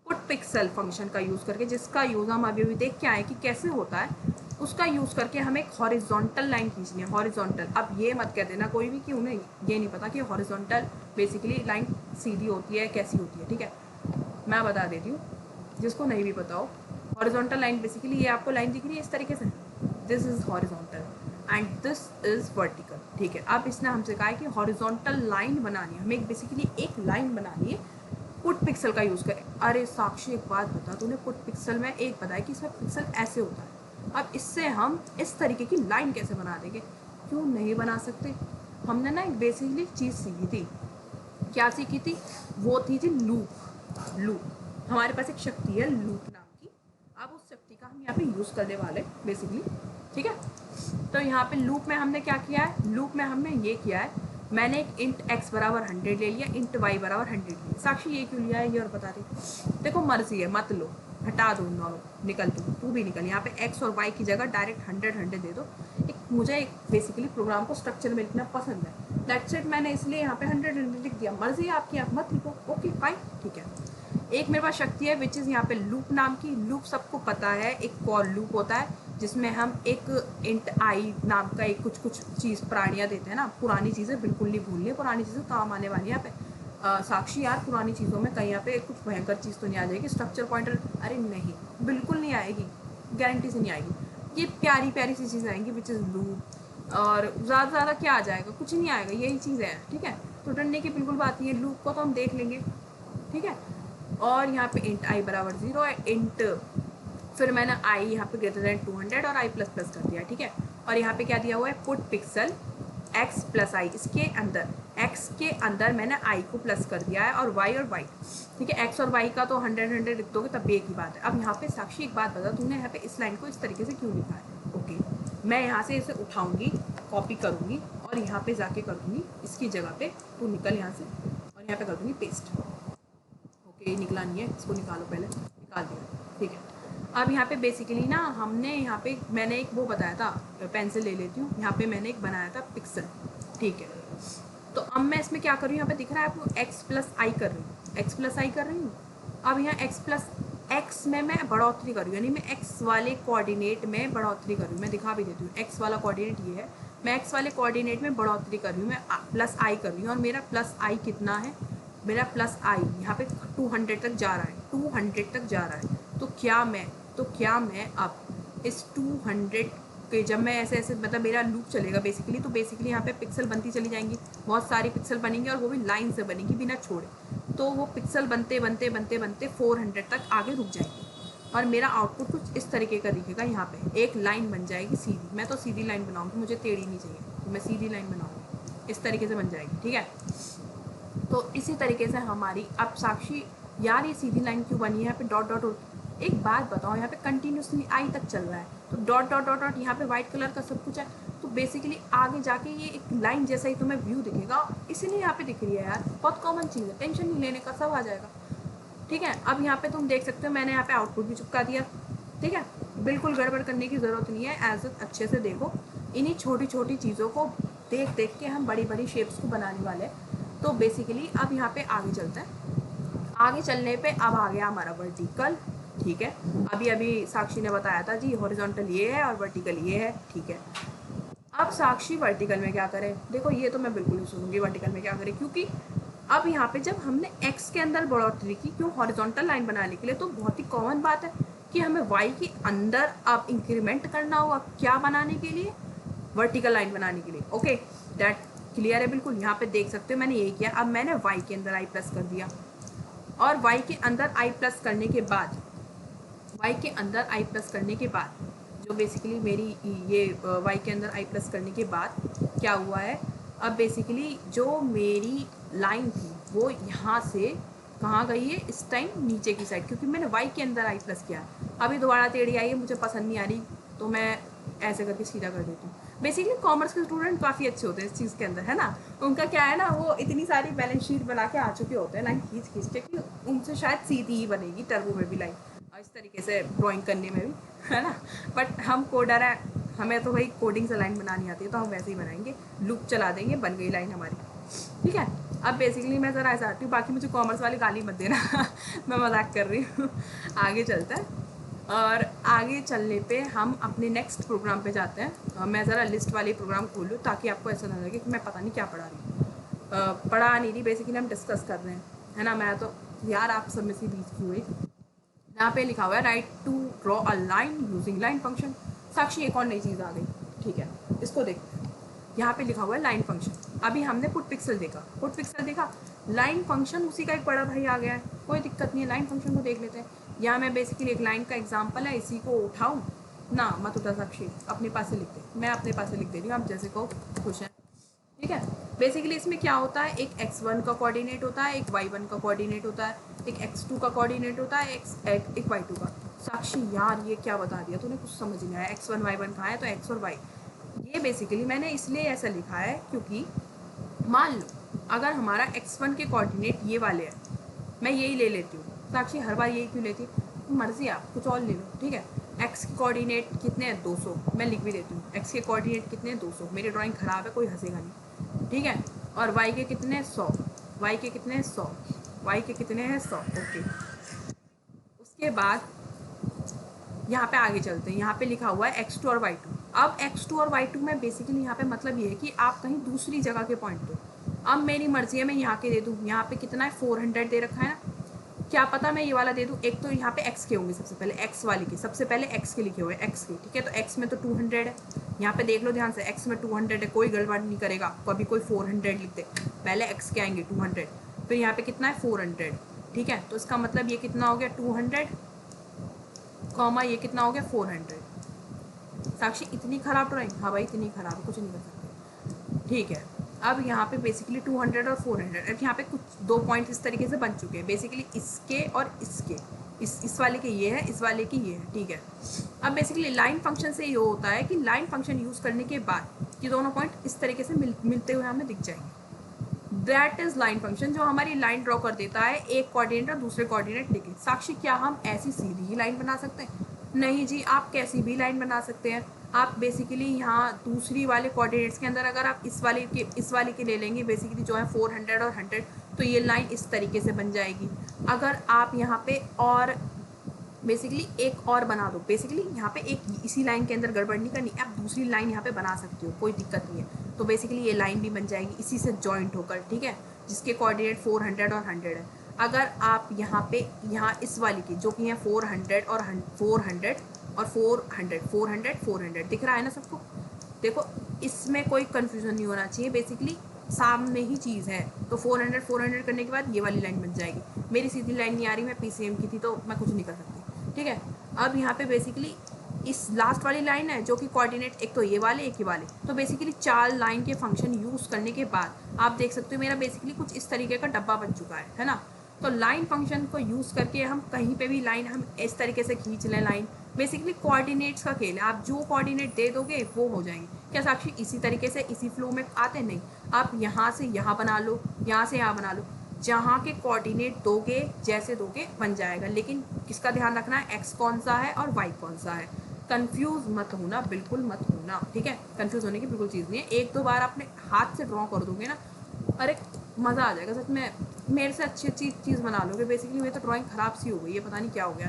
[SPEAKER 1] Put pixel function का यूज़ करके, जिसका यूज़ हम अभी देख के आए कि कैसे होता है, उसका यूज़ करके हमें एक हॉरिजॉन्टल लाइन खींचनी है। हॉरिजॉन्टल, अब ये मत कह देना कोई भी कि उन्हें ये नहीं पता कि हॉरिजॉन्टल बेसिकली लाइन सीधी होती है कैसी होती है, ठीक है। मैं बता देती हूँ जिसको नहीं भी पता हो। हॉरिजॉन्टल लाइन बेसिकली ये आपको लाइन दिख रही है इस तरीके से, this is horizontal and this is vertical, ठीक है। अब इसने हमसे कहा है कि हॉरिजॉन्टल लाइन बनानी है, हमें बेसिकली एक लाइन बनानी है पुट पिक्सल का यूज़ करें। अरे साक्षी एक बात बता, तूने पुट पिक्सल में एक बताया कि इसमें पिक्सल ऐसे होता है, अब इससे हम इस तरीके की लाइन कैसे बना देंगे? क्यों नहीं बना सकते? हमने ना एक बेसिकली चीज़ सीखी थी, क्या सीखी थी? वो थी जी लूप। हमारे पास एक शक्ति है लूप नाम की, अब उस शक्ति का हम यहाँ पे यूज़ करने वाले बेसिकली, ठीक है। तो यहाँ पे लूप में हमने क्या किया है, लूप में हमने ये किया है, मैंने एक इंट x बराबर 100 ले लिया, इंट y बराबर 100 लिया। साक्षी ये क्यों लिया है ये और बता रही, देखो मर्जी है, मत लो, हटा दो दोनों, निकल तू भी निकल। यहाँ पे x और y की जगह डायरेक्ट 100 दे दो। एक मुझे एक बेसिकली प्रोग्राम को स्ट्रक्चर में लिखना पसंद है, दैट्स इट, मैंने इसलिए यहाँ पे 100 लिख दिया। मर्जी है आपकी, आप मत लिखो, ओके फाइन, ठीक है। एक मेरे पास शक्ति है विच इज़ यहाँ पे लूप नाम की। लूप सबको पता है, एक फॉर लूप होता है जिसमें हम एक इंट आई नाम का एक कुछ चीज़ प्राणियाँ देते हैं ना, पुरानी चीज़ें बिल्कुल नहीं भूलनी, पुरानी चीज़ें काम आने वाली है यहाँ पे। साक्षी यार पुरानी चीज़ों में कहीं यहाँ पे कुछ भयंकर चीज़ तो नहीं आ जाएगी, स्ट्रक्चर पॉइंटर, अरे नहीं, बिल्कुल नहीं आएगी, गारंटी से नहीं आएगी। ये प्यारी प्यारी सी चीज़ें आएंगी विच इज़ लूप, और ज़्यादा से ज़्यादा क्या आ जाएगा, कुछ नहीं आएगा, यही चीज़ है, ठीक है। तो डरने की बिल्कुल बात नहीं है, लूप को तो हम देख लेंगे, ठीक है। और यहाँ पे इंट आई बराबर 0 है, इंट फिर मैंने आई यहाँ पे ग्रेटर देन 200 और आई प्लस प्लस कर दिया, ठीक है। और यहाँ पे क्या दिया हुआ है, पुट पिक्सल x प्लस आई, इसके अंदर x के अंदर मैंने i को प्लस कर दिया है, और y और y, ठीक है। x और y का तो 100 लिख दोगे तब भी एक ही बात है। अब यहाँ पे साक्षी एक बात बता, तूने यहाँ पे इस लाइन को इस तरीके से क्यों लिखा है? ओके, मैं यहाँ से इसे उठाऊंगी, कॉपी करूँगी और यहाँ पे जाके कर दूँगी इसकी जगह पे, तू निकल यहाँ से, और यहाँ पे कर दूँगी पेस्ट। ओके, निकला नहीं है, इसको निकालो, पहले निकाल दिया, ठीक है। अब यहाँ पे बेसिकली ना हमने यहाँ पे मैंने एक वो बताया था, पेंसिल ले लेती हूँ, यहाँ पे मैंने एक बनाया था पिक्सल, ठीक है। तो अब मैं इसमें क्या कर रही हूँ, यहाँ पे दिख रहा है आपको x प्लस आई कर रही हूँ, x प्लस आई कर रही हूँ। अब यहाँ x प्लस x में मैं बढ़ोतरी कर रही हूँ, यानी मैं x वाले कोऑर्डिनेट में बढ़ोतरी कर रही हूँ। मैं दिखा भी देती हूँ, x वाला कोऑर्डिनेट ये है, मैं x वाले कोऑर्डिनेट में बढ़ोतरी कर रही हूँ, मैं प्लस आई कर रही हूँ। और मेरा प्लस आई कितना है, मेरा प्लस आई यहाँ पे 200 तक जा रहा है, 200 तक जा रहा है। तो क्या मैं अब इस 200 के, जब मैं ऐसे ऐसे मतलब मेरा लूप चलेगा बेसिकली, तो बेसिकली यहाँ पे पिक्सल बनती चली जाएंगी, बहुत सारी पिक्सल बनेंगी, और वो भी लाइन से बनेंगी बिना छोड़े। तो वो पिक्सल बनते बनते बनते बनते 400 तक आगे रुक जाएंगे, और मेरा आउटपुट कुछ इस तरीके का दिखेगा। यहाँ पे एक लाइन बन जाएगी सीधी, मैं तो सीधी लाइन बनाऊँगी, मुझे टेढ़ी नहीं चाहिए, तो मैं सीधी लाइन बनाऊँगी, इस तरीके से बन जाएगी, ठीक है। तो इसी तरीके से हमारी अब साक्षी यार ये सीधी लाइन क्यों बनी है, यहाँ पे डॉट डॉट, एक बात बताओ, यहाँ पे कंटिन्यूसली आई तक चल रहा है, तो डॉट डॉट डॉट डॉट यहाँ पे वाइट कलर का सब कुछ है, तो बेसिकली आगे जाके ये एक लाइन जैसा ही तुम्हें व्यू दिखेगा, इसीलिए यहाँ पे दिख रही है यार, बहुत कॉमन चीज़ है, टेंशन नहीं लेने का, सब आ जाएगा, ठीक है। अब यहाँ पे तुम देख सकते हो मैंने यहाँ पे आउटपुट भी चिपका दिया, ठीक है। बिल्कुल गड़बड़ करने की ज़रूरत नहीं है, एज अच्छे से देखो, इन्हीं छोटी छोटी चीज़ों को देख देख के हम बड़ी बड़ी शेप्स को बनाने वाले हैं। तो बेसिकली अब यहाँ पे आगे चलता है, आगे चलने पे अब आ गया हमारा वर्टिकल, ठीक है। अभी अभी साक्षी ने बताया था जी हॉरिजॉन्टल ये है और वर्टिकल ये है, ठीक है। अब साक्षी वर्टिकल में क्या करें, देखो ये तो मैं बिल्कुल नहीं सुनूंगी वर्टिकल में क्या करें, क्योंकि अब यहाँ पे जब हमने x के अंदर बढ़ोतरी की, क्यों, हॉरिजॉन्टल लाइन बनाने के लिए, तो बहुत ही कॉमन बात है कि हमें y के अंदर अब इंक्रीमेंट करना होगा, क्या बनाने के लिए, वर्टिकल लाइन बनाने के लिए। ओके, दैट क्लियर है बिल्कुल। यहाँ पे देख सकते हो मैंने यही किया, अब मैंने y के अंदर i प्लस कर दिया, और y के अंदर i प्लस करने के बाद, y के अंदर i प्लस करने के बाद जो बेसिकली मेरी ये y के अंदर i प्लस करने के बाद क्या हुआ है, अब बेसिकली जो मेरी लाइन थी वो यहाँ से कहाँ गई है, इस टाइम नीचे की साइड, क्योंकि मैंने y के अंदर i प्लस किया। अभी दोबारा टेढ़ी आई है, मुझे पसंद नहीं आ रही, तो मैं ऐसे करके सीधा कर देती हूँ। बेसिकली कॉमर्स के स्टूडेंट काफ़ी अच्छे होते हैं इस चीज़ के अंदर, है ना। उनका क्या है ना, वो इतनी सारी बैलेंस शीट बना के आ चुके होते हैं लाइन खींच खींच के, कि उनसे शायद सीधी ही बनेगी टर्बो में भी लाइन, और इस तरीके से ड्राइंग करने में भी, है ना। बट हम कोडर है, हमें तो भाई कोडिंग से लाइन बनानी आती है, तो हम वैसे ही बनाएंगे, लूप चला देंगे, बन गई लाइन हमारी, ठीक है। अब बेसिकली मैं ज़रा ऐसा आती हूँ, बाकी मुझे कॉमर्स वाली गाली मत देना मैं मजाक कर रही हूँ। आगे चलता है, और आगे चलने पे हम अपने नेक्स्ट प्रोग्राम पे जाते हैं। मैं ज़रा लिस्ट वाली प्रोग्राम खोलूँ ताकि आपको ऐसा ना लगे कि मैं पता नहीं क्या पढ़ा रही हूँ, पढ़ा नहीं रही, बेसिकली हम डिस्कस कर रहे हैं, है ना। मैं तो यार आप सब में से बीच की हुई, यहाँ पे लिखा हुआ है write to draw a line using line function. Sakshi एक और नई चीज़ आ गई, ठीक है, इसको देख, यहाँ पे लिखा हुआ है लाइन फंक्शन। अभी हमने पुट पिक्सल देखा, पुट पिक्सल देखा, लाइन फंक्शन उसी का एक बड़ा भाई आ गया है, कोई दिक्कत नहीं है, लाइन फंक्शन को देख लेते हैं। यहाँ मैं बेसिकली एक लाइन का एग्जांपल है, इसी को उठाऊँ ना, मत उठा साक्षी, अपने पास से लिख दे, मैं अपने पास से लिख दे रही हूँ, आप जैसे को खुश हैं, ठीक है। बेसिकली इसमें क्या होता है, एक x1 का कोऑर्डिनेट होता है, एक y1 का कोऑर्डिनेट होता है, एक x2 का कोऑर्डिनेट होता है, एक y2 का। साक्षी यार ये क्या बता दिया तूने, कुछ समझ नहीं आया, x1 y1 कहाँ है, तो x और y, ये बेसिकली मैंने इसलिए ऐसा लिखा है क्योंकि मान लो अगर हमारा x1 के कोऑर्डिनेट ये वाले हैं, मैं यही ले लेती हूँ। साक्षी हर बार यही क्यों लेती, मर्जी आप कुछ और ले लो, ठीक है। x के कोऑर्डिनेट कितने हैं, 200, मैं लिख भी देती हूँ, x के कोऑर्डिनेट कितने हैं, 200, मेरी ड्राइंग ख़राब है, कोई हंसेगा नहीं, ठीक है। और y के कितने हैं, 100, y के कितने हैं, 100, y के कितने हैं, 100, ओके। उसके बाद यहाँ पे आगे चलते हैं, यहाँ पे लिखा हुआ है x2 और y2। अब x2 और y2 में बेसिकली यहाँ पे मतलब ये है कि आप कहीं दूसरी जगह के पॉइंट पे, अब मेरी मर्जी है मैं यहाँ के दे दूँ, यहाँ पे कितना है 400 दे रखा है ना, क्या पता मैं ये वाला दे दूँ। एक तो यहाँ पे एक्स के होंगे, सबसे पहले एक्स वाले के, सबसे पहले एक्स के लिखे हुए हैं एक्स के, ठीक है। तो एक्स में तो 200 है, यहाँ पे देख लो ध्यान से, एक्स में 200 है, कोई गड़बड़ नहीं करेगा, कभी कोई 400 लिखते, पहले एक्स के आएंगे 200, फिर यहाँ पे कितना है 400, ठीक है। तो इसका मतलब ये कितना हो गया 200 कॉमा ये कितना हो गया 400। साक्षी इतनी खराब ड्राइंग, हाँ भाई इतनी खराब, कुछ नहीं कर सकते, ठीक है। अब यहाँ पे बेसिकली 200 और 400, अब यहाँ पे कुछ 2 पॉइंट इस तरीके से बन चुके हैं, बेसिकली इसके और इसके, इस वाले के ये है, इस वाले की ये है, ठीक है। अब बेसिकली लाइन फंक्शन से ये होता है कि लाइन फंक्शन यूज़ करने के बाद ये दोनों पॉइंट इस तरीके से मिलते हुए हमें दिख जाएंगे। दैट इज लाइन फंक्शन, जो हमारी लाइन ड्रॉ कर देता है एक कोऑर्डिनेट और दूसरे कोऑर्डिनेट लेके। साक्षी क्या हम ऐसी सीधी ही लाइन बना सकते हैं? नहीं जी, आप कैसी भी लाइन बना सकते हैं। आप बेसिकली यहाँ दूसरी वाले कोऑर्डिनेट्स के अंदर अगर आप इस वाले के ले लेंगे, बेसिकली जो है 400 और 100, तो ये लाइन इस तरीके से बन जाएगी। अगर आप यहाँ पे और बेसिकली एक और बना दो, बेसिकली यहाँ पे एक इसी लाइन के अंदर गड़बड़ नहीं करनी, आप दूसरी लाइन यहाँ पे बना सकते हो, कोई दिक्कत नहीं है। तो बेसिकली ये लाइन भी बन जाएगी इसी से जॉइंट होकर, ठीक है, जिसके कोऑर्डिनेट 400 और 100 है। अगर आप यहाँ पे इस वाली की जो कि है 400 और 400 और 400 दिख रहा है ना सबको, देखो इसमें कोई कन्फ्यूजन नहीं होना चाहिए, बेसिकली सामने ही चीज़ है। तो 400 करने के बाद ये वाली लाइन बन जाएगी। मेरी सीधी लाइन नहीं आ रही, मैं पीसीएम की थी तो मैं कुछ नहीं कर सकती, ठीक है। अब यहाँ पे बेसिकली इस लास्ट वाली लाइन है जो कि कोऑर्डिनेट एक तो ये वाले एक ही वाले, तो बेसिकली 4 लाइन के फंक्शन यूज़ करने के बाद आप देख सकते हो मेरा बेसिकली कुछ इस तरीके का डब्बा बन चुका है ना। तो लाइन फंक्शन को यूज़ करके हम कहीं पे भी लाइन हम इस तरीके से खींच लें लाइन, बेसिकली कोऑर्डिनेट्स का खेल है, आप जो कोऑर्डिनेट दे दोगे वो हो जाएंगे। क्या साक्षी इसी तरीके से इसी फ्लो में आते? नहीं, आप यहाँ से यहाँ बना लो, यहाँ से यहाँ बना लो, जहाँ के कोऑर्डिनेट दोगे जैसे दोगे बन जाएगा। लेकिन किसका ध्यान रखना है, एक्स कौन सा है और वाई कौन सा है। कंफ्यूज मत होना, बिल्कुल मत होना, ठीक है। कंफ्यूज होने की बिल्कुल चीज़ नहीं है। एक दो बार अपने हाथ से ड्रॉ कर दोगे ना, अरे मज़ा आ जाएगा सच में, मेरे से अच्छी अच्छी चीज़ बना लोगे। बेसिकली मेरी तो ड्राइंग ख़राब सी हो गई है, पता नहीं क्या हो गया।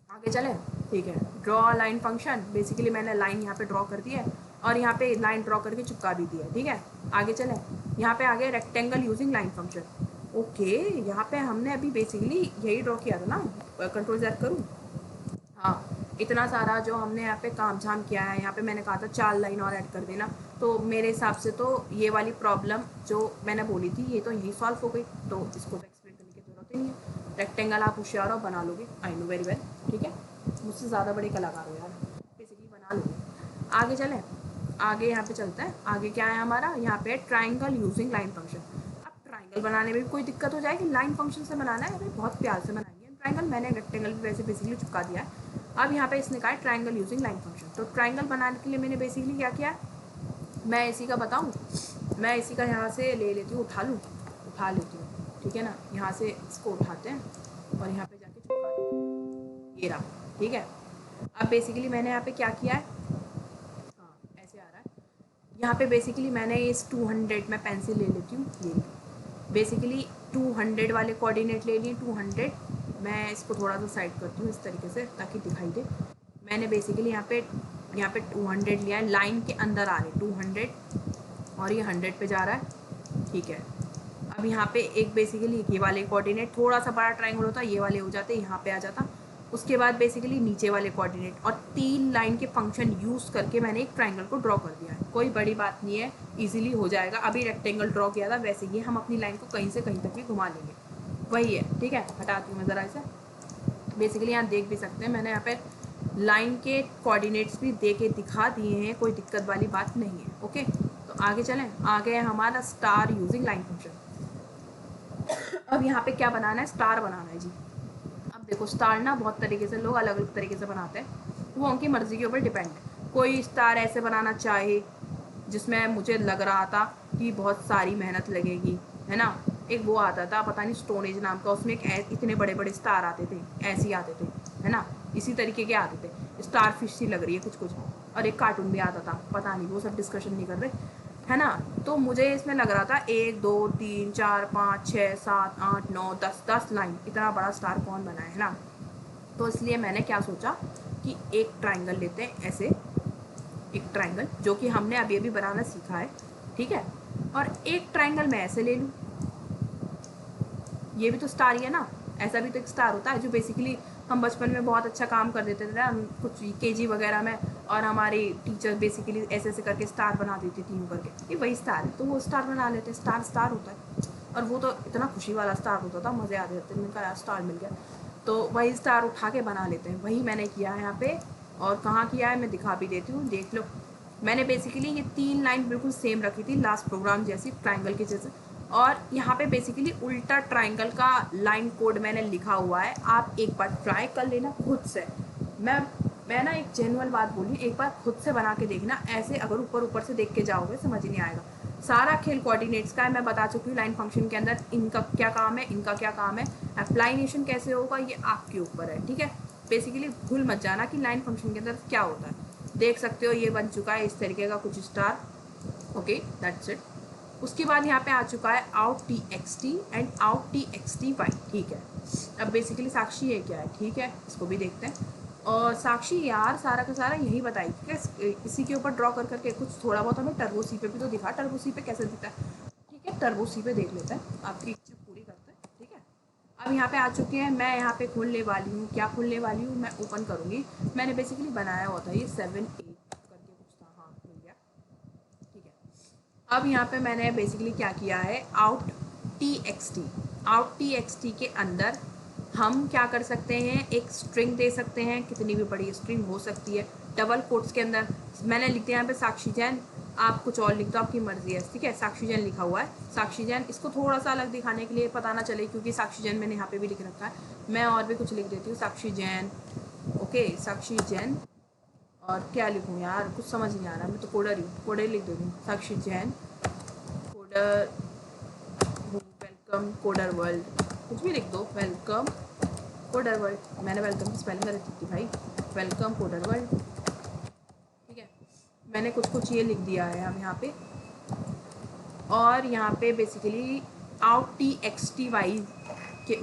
[SPEAKER 1] आगे चले, ठीक है। ड्रॉ लाइन फंक्शन, बेसिकली मैंने लाइन यहाँ पे ड्रॉ कर दी है और यहाँ पे लाइन ड्रॉ करके चिपका भी दिया है, ठीक है। आगे चले, यहाँ पे आ गया rectangle using line function. Okay, यहाँ पे हमने अभी बेसिकली यही ड्रॉ किया था ना, कंट्रोल Z करूँ, हाँ, इतना सारा जो हमने यहाँ पे काम झाम किया है, यहाँ पे मैंने कहा था 4 लाइन और ऐड कर देना, तो मेरे हिसाब से तो ये वाली प्रॉब्लम जो मैंने बोली थी ये तो यही सॉल्व हो गई, तो इसको तो एक्सप्लेन करने की जरूरत ही नहीं है। रेक्टेंगल आप होशियार हो, बना लोगे, आई नो वेरी वेल, ठीक है, मुझसे ज़्यादा बड़े कलाकार हो यार, बेसिकली बना लोगे। आगे चलें, आगे यहाँ पे चलते हैं। आगे क्या है हमारा, यहाँ पे ट्राइंगल यूजिंग लाइन फंक्शन। अब ट्राइंगल बनाने में भी कोई दिक्कत हो जाएगी, लाइन फंक्शन से बनाना है, अरे बहुत प्यार से बनाएंगे ट्राइंगल। मैंने रेक्टेंगल भी वैसे बेसिकली चिपका दिया है। अब यहाँ पे इसने कहा है ट्राइंगल यूजिंग लाइन फंक्शन। तो ट्राइंगल बनाने के लिए मैंने बेसिकली क्या किया, मैं इसी का बताऊँ, मैं इसी का यहाँ से ले लेती हूँ, उठा लेती हूँ, ठीक है ना। यहाँ से इसको उठाते हैं और यहाँ पे जाके चिपका देते हैं, ये रहा, ठीक है। अब बेसिकली मैंने यहाँ पे क्या किया है, हाँ ऐसे आ रहा है, यहाँ पे बेसिकली मैंने इस 200 में पेंसिल ले लेती हूँ, ये बेसिकली 200 वाले कोऑर्डिनेट ले लिए 200। मैं इसको थोड़ा सा साइड करती हूँ इस तरीके से ताकि दिखाई दे। मैंने बेसिकली यहाँ पे 200 लिया है, लाइन के अंदर आ रहे 200 और ये 100 पे जा रहा है, ठीक है। अब यहाँ पे एक बेसिकली ये वाले कोऑर्डिनेट, थोड़ा सा बड़ा ट्रायंगल होता ये वाले हो जाते, यहाँ पे आ जाता। उसके बाद बेसिकली नीचे वाले कोऑर्डिनेट और 3 लाइन के फंक्शन यूज़ करके मैंने एक ट्रायंगल को ड्रॉ कर दिया है। कोई बड़ी बात नहीं है, इजीली हो जाएगा। अभी रेक्टेंगल ड्रॉ किया था, वैसे ही हम अपनी लाइन को कहीं से कहीं तक भी घुमा लेंगे, वही है, ठीक है। हटाती हूँ मैं ज़रा इसे। बेसिकली यहाँ देख भी सकते हैं, मैंने यहाँ पे लाइन के कोऑर्डिनेट्स भी दे के दिखा दिए हैं, कोई दिक्कत वाली बात नहीं है, ओके। तो आगे चलें, आगे है हमारा स्टार यूजिंग लाइन फंक्शन। अब यहाँ पे क्या बनाना है, स्टार बनाना है जी। अब देखो स्टार ना बहुत तरीके से लोग अलग अलग तरीके से बनाते हैं, वो उनकी मर्ज़ी के ऊपर डिपेंड है। कोई स्टार ऐसे बनाना चाहे जिसमें मुझे लग रहा था कि बहुत सारी मेहनत लगेगी, है ना। एक वो आता था पता नहीं स्टोन एज नाम का, उसमें इतने बड़े बड़े स्टार आते थे, ऐसे ही आते थे, है ना, इसी तरीके के आते थे। स्टार फिश सी लग रही है कुछ कुछ, और एक कार्टून भी आता था, पता नहीं, वो सब डिस्कशन नहीं कर रहे, है ना। तो मुझे इसमें लग रहा था 1 2 3 4 5 6 7 8 9 10 लाइन, इतना बड़ा स्टार कौन बनाए, है ना। तो इसलिए मैंने क्या सोचा कि एक ट्राइंगल लेते हैं, ऐसे एक ट्राइंगल जो कि हमने अभी अभी बनाना सीखा है, ठीक है। और एक ट्राइंगल मैं ऐसे ले लूँ, ये भी तो स्टार ही है ना, ऐसा भी तो एक स्टार होता है जो बेसिकली हम बचपन में बहुत अच्छा काम कर देते थे ना, हम कुछ केजी वगैरह में, और हमारी टीचर बेसिकली ऐसे ऐसे करके स्टार बना देती थी यूँ करके, ये वही स्टार है, तो वो स्टार बना लेते हैं, स्टार स्टार होता है। और वो तो इतना खुशी वाला स्टार होता था, मज़े आते थे, मैंने कहा यार स्टार मिल गया, तो वही स्टार उठा के बना लेते हैं, वही मैंने किया है यहाँ पे। और कहाँ किया है मैं दिखा भी देती हूँ, देख लो। मैंने बेसिकली ये 3 लाइन बिल्कुल सेम रखी थी लास्ट प्रोग्राम जैसी, ट्राइंगल के जैसे, और यहाँ पे बेसिकली उल्टा ट्राइंगल का लाइन कोड मैंने लिखा हुआ है, आप एक बार ट्राई कर लेना खुद से। मैं ना एक जेन्युइन बात बोली, एक बार खुद से बना के देखना, ऐसे अगर ऊपर ऊपर से देख के जाओगे समझ ही नहीं आएगा। सारा खेल कोऑर्डिनेट्स का है, मैं बता चुकी हूँ लाइन फंक्शन के अंदर इनका क्या काम है, इनका क्या काम है, एप्लाइनेशन कैसे होगा ये आपके ऊपर है, ठीक है। बेसिकली भूल मत जाना कि लाइन फंक्शन के अंदर क्या होता है। देख सकते हो ये बन चुका है इस तरीके का कुछ स्टार, ओके दैट्स इट। उसके बाद यहाँ पे आ चुका है out T X T and out T X T Y, ठीक है। अब बेसिकली साक्षी ये क्या है, ठीक है, इसको भी देखते हैं। और साक्षी यार सारा का सारा यही बताई कि इसी के ऊपर ड्रॉ कर करके कुछ थोड़ा बहुत हमें टर्बो सी पे भी तो दिखा, टर्बो सी पे कैसे दिखता है, ठीक है, टर्बो सी पे देख लेते हैं, आपकी इच्छा पूरी करते हैं, ठीक है। अब यहाँ पे आ चुके हैं, मैं यहाँ पे खोलने वाली हूँ, क्या खोलने वाली हूँ, मैं ओपन करूँगी। मैंने बेसिकली बनाया हुआ था ये 7 8 करके कुछ था, हाँ मिल गया, ठीक है। अब यहाँ पे मैंने बेसिकली क्या किया है, out T X T, out T X T के अंदर हम क्या कर सकते हैं, एक स्ट्रिंग दे सकते हैं, कितनी भी बड़ी स्ट्रिंग हो सकती है, डबल कोट्स के अंदर मैंने लिख दिया यहाँ पे साक्षी जैन, आप कुछ और लिख दो, आपकी मर्जी है, ठीक है। साक्षी जैन लिखा हुआ है, साक्षी जैन, इसको थोड़ा सा अलग दिखाने के लिए पता ना चले क्योंकि साक्षी जैन मैंने यहाँ पे भी लिख रखा है, मैं और भी कुछ लिख देती हूँ, साक्षी जैन, ओके साक्षी जैन। और क्या लिखूँ यार, कुछ समझ नहीं आ रहा, मैं तो कोडर ही हूँ, कोडर लिख देती हूँ, Sakshi Jain coder, welcome coder world, कुछ भी लिख दो, वेलकम कोडर वर्ल्ड, मैंने वेलकम की स्पेलिंग कर दी थी भाई, वेलकम कोडर वर्ल्ड, ठीक है। मैंने कुछ कुछ ये लिख दिया है हम यहाँ पे। और यहाँ पे basically out T X T Y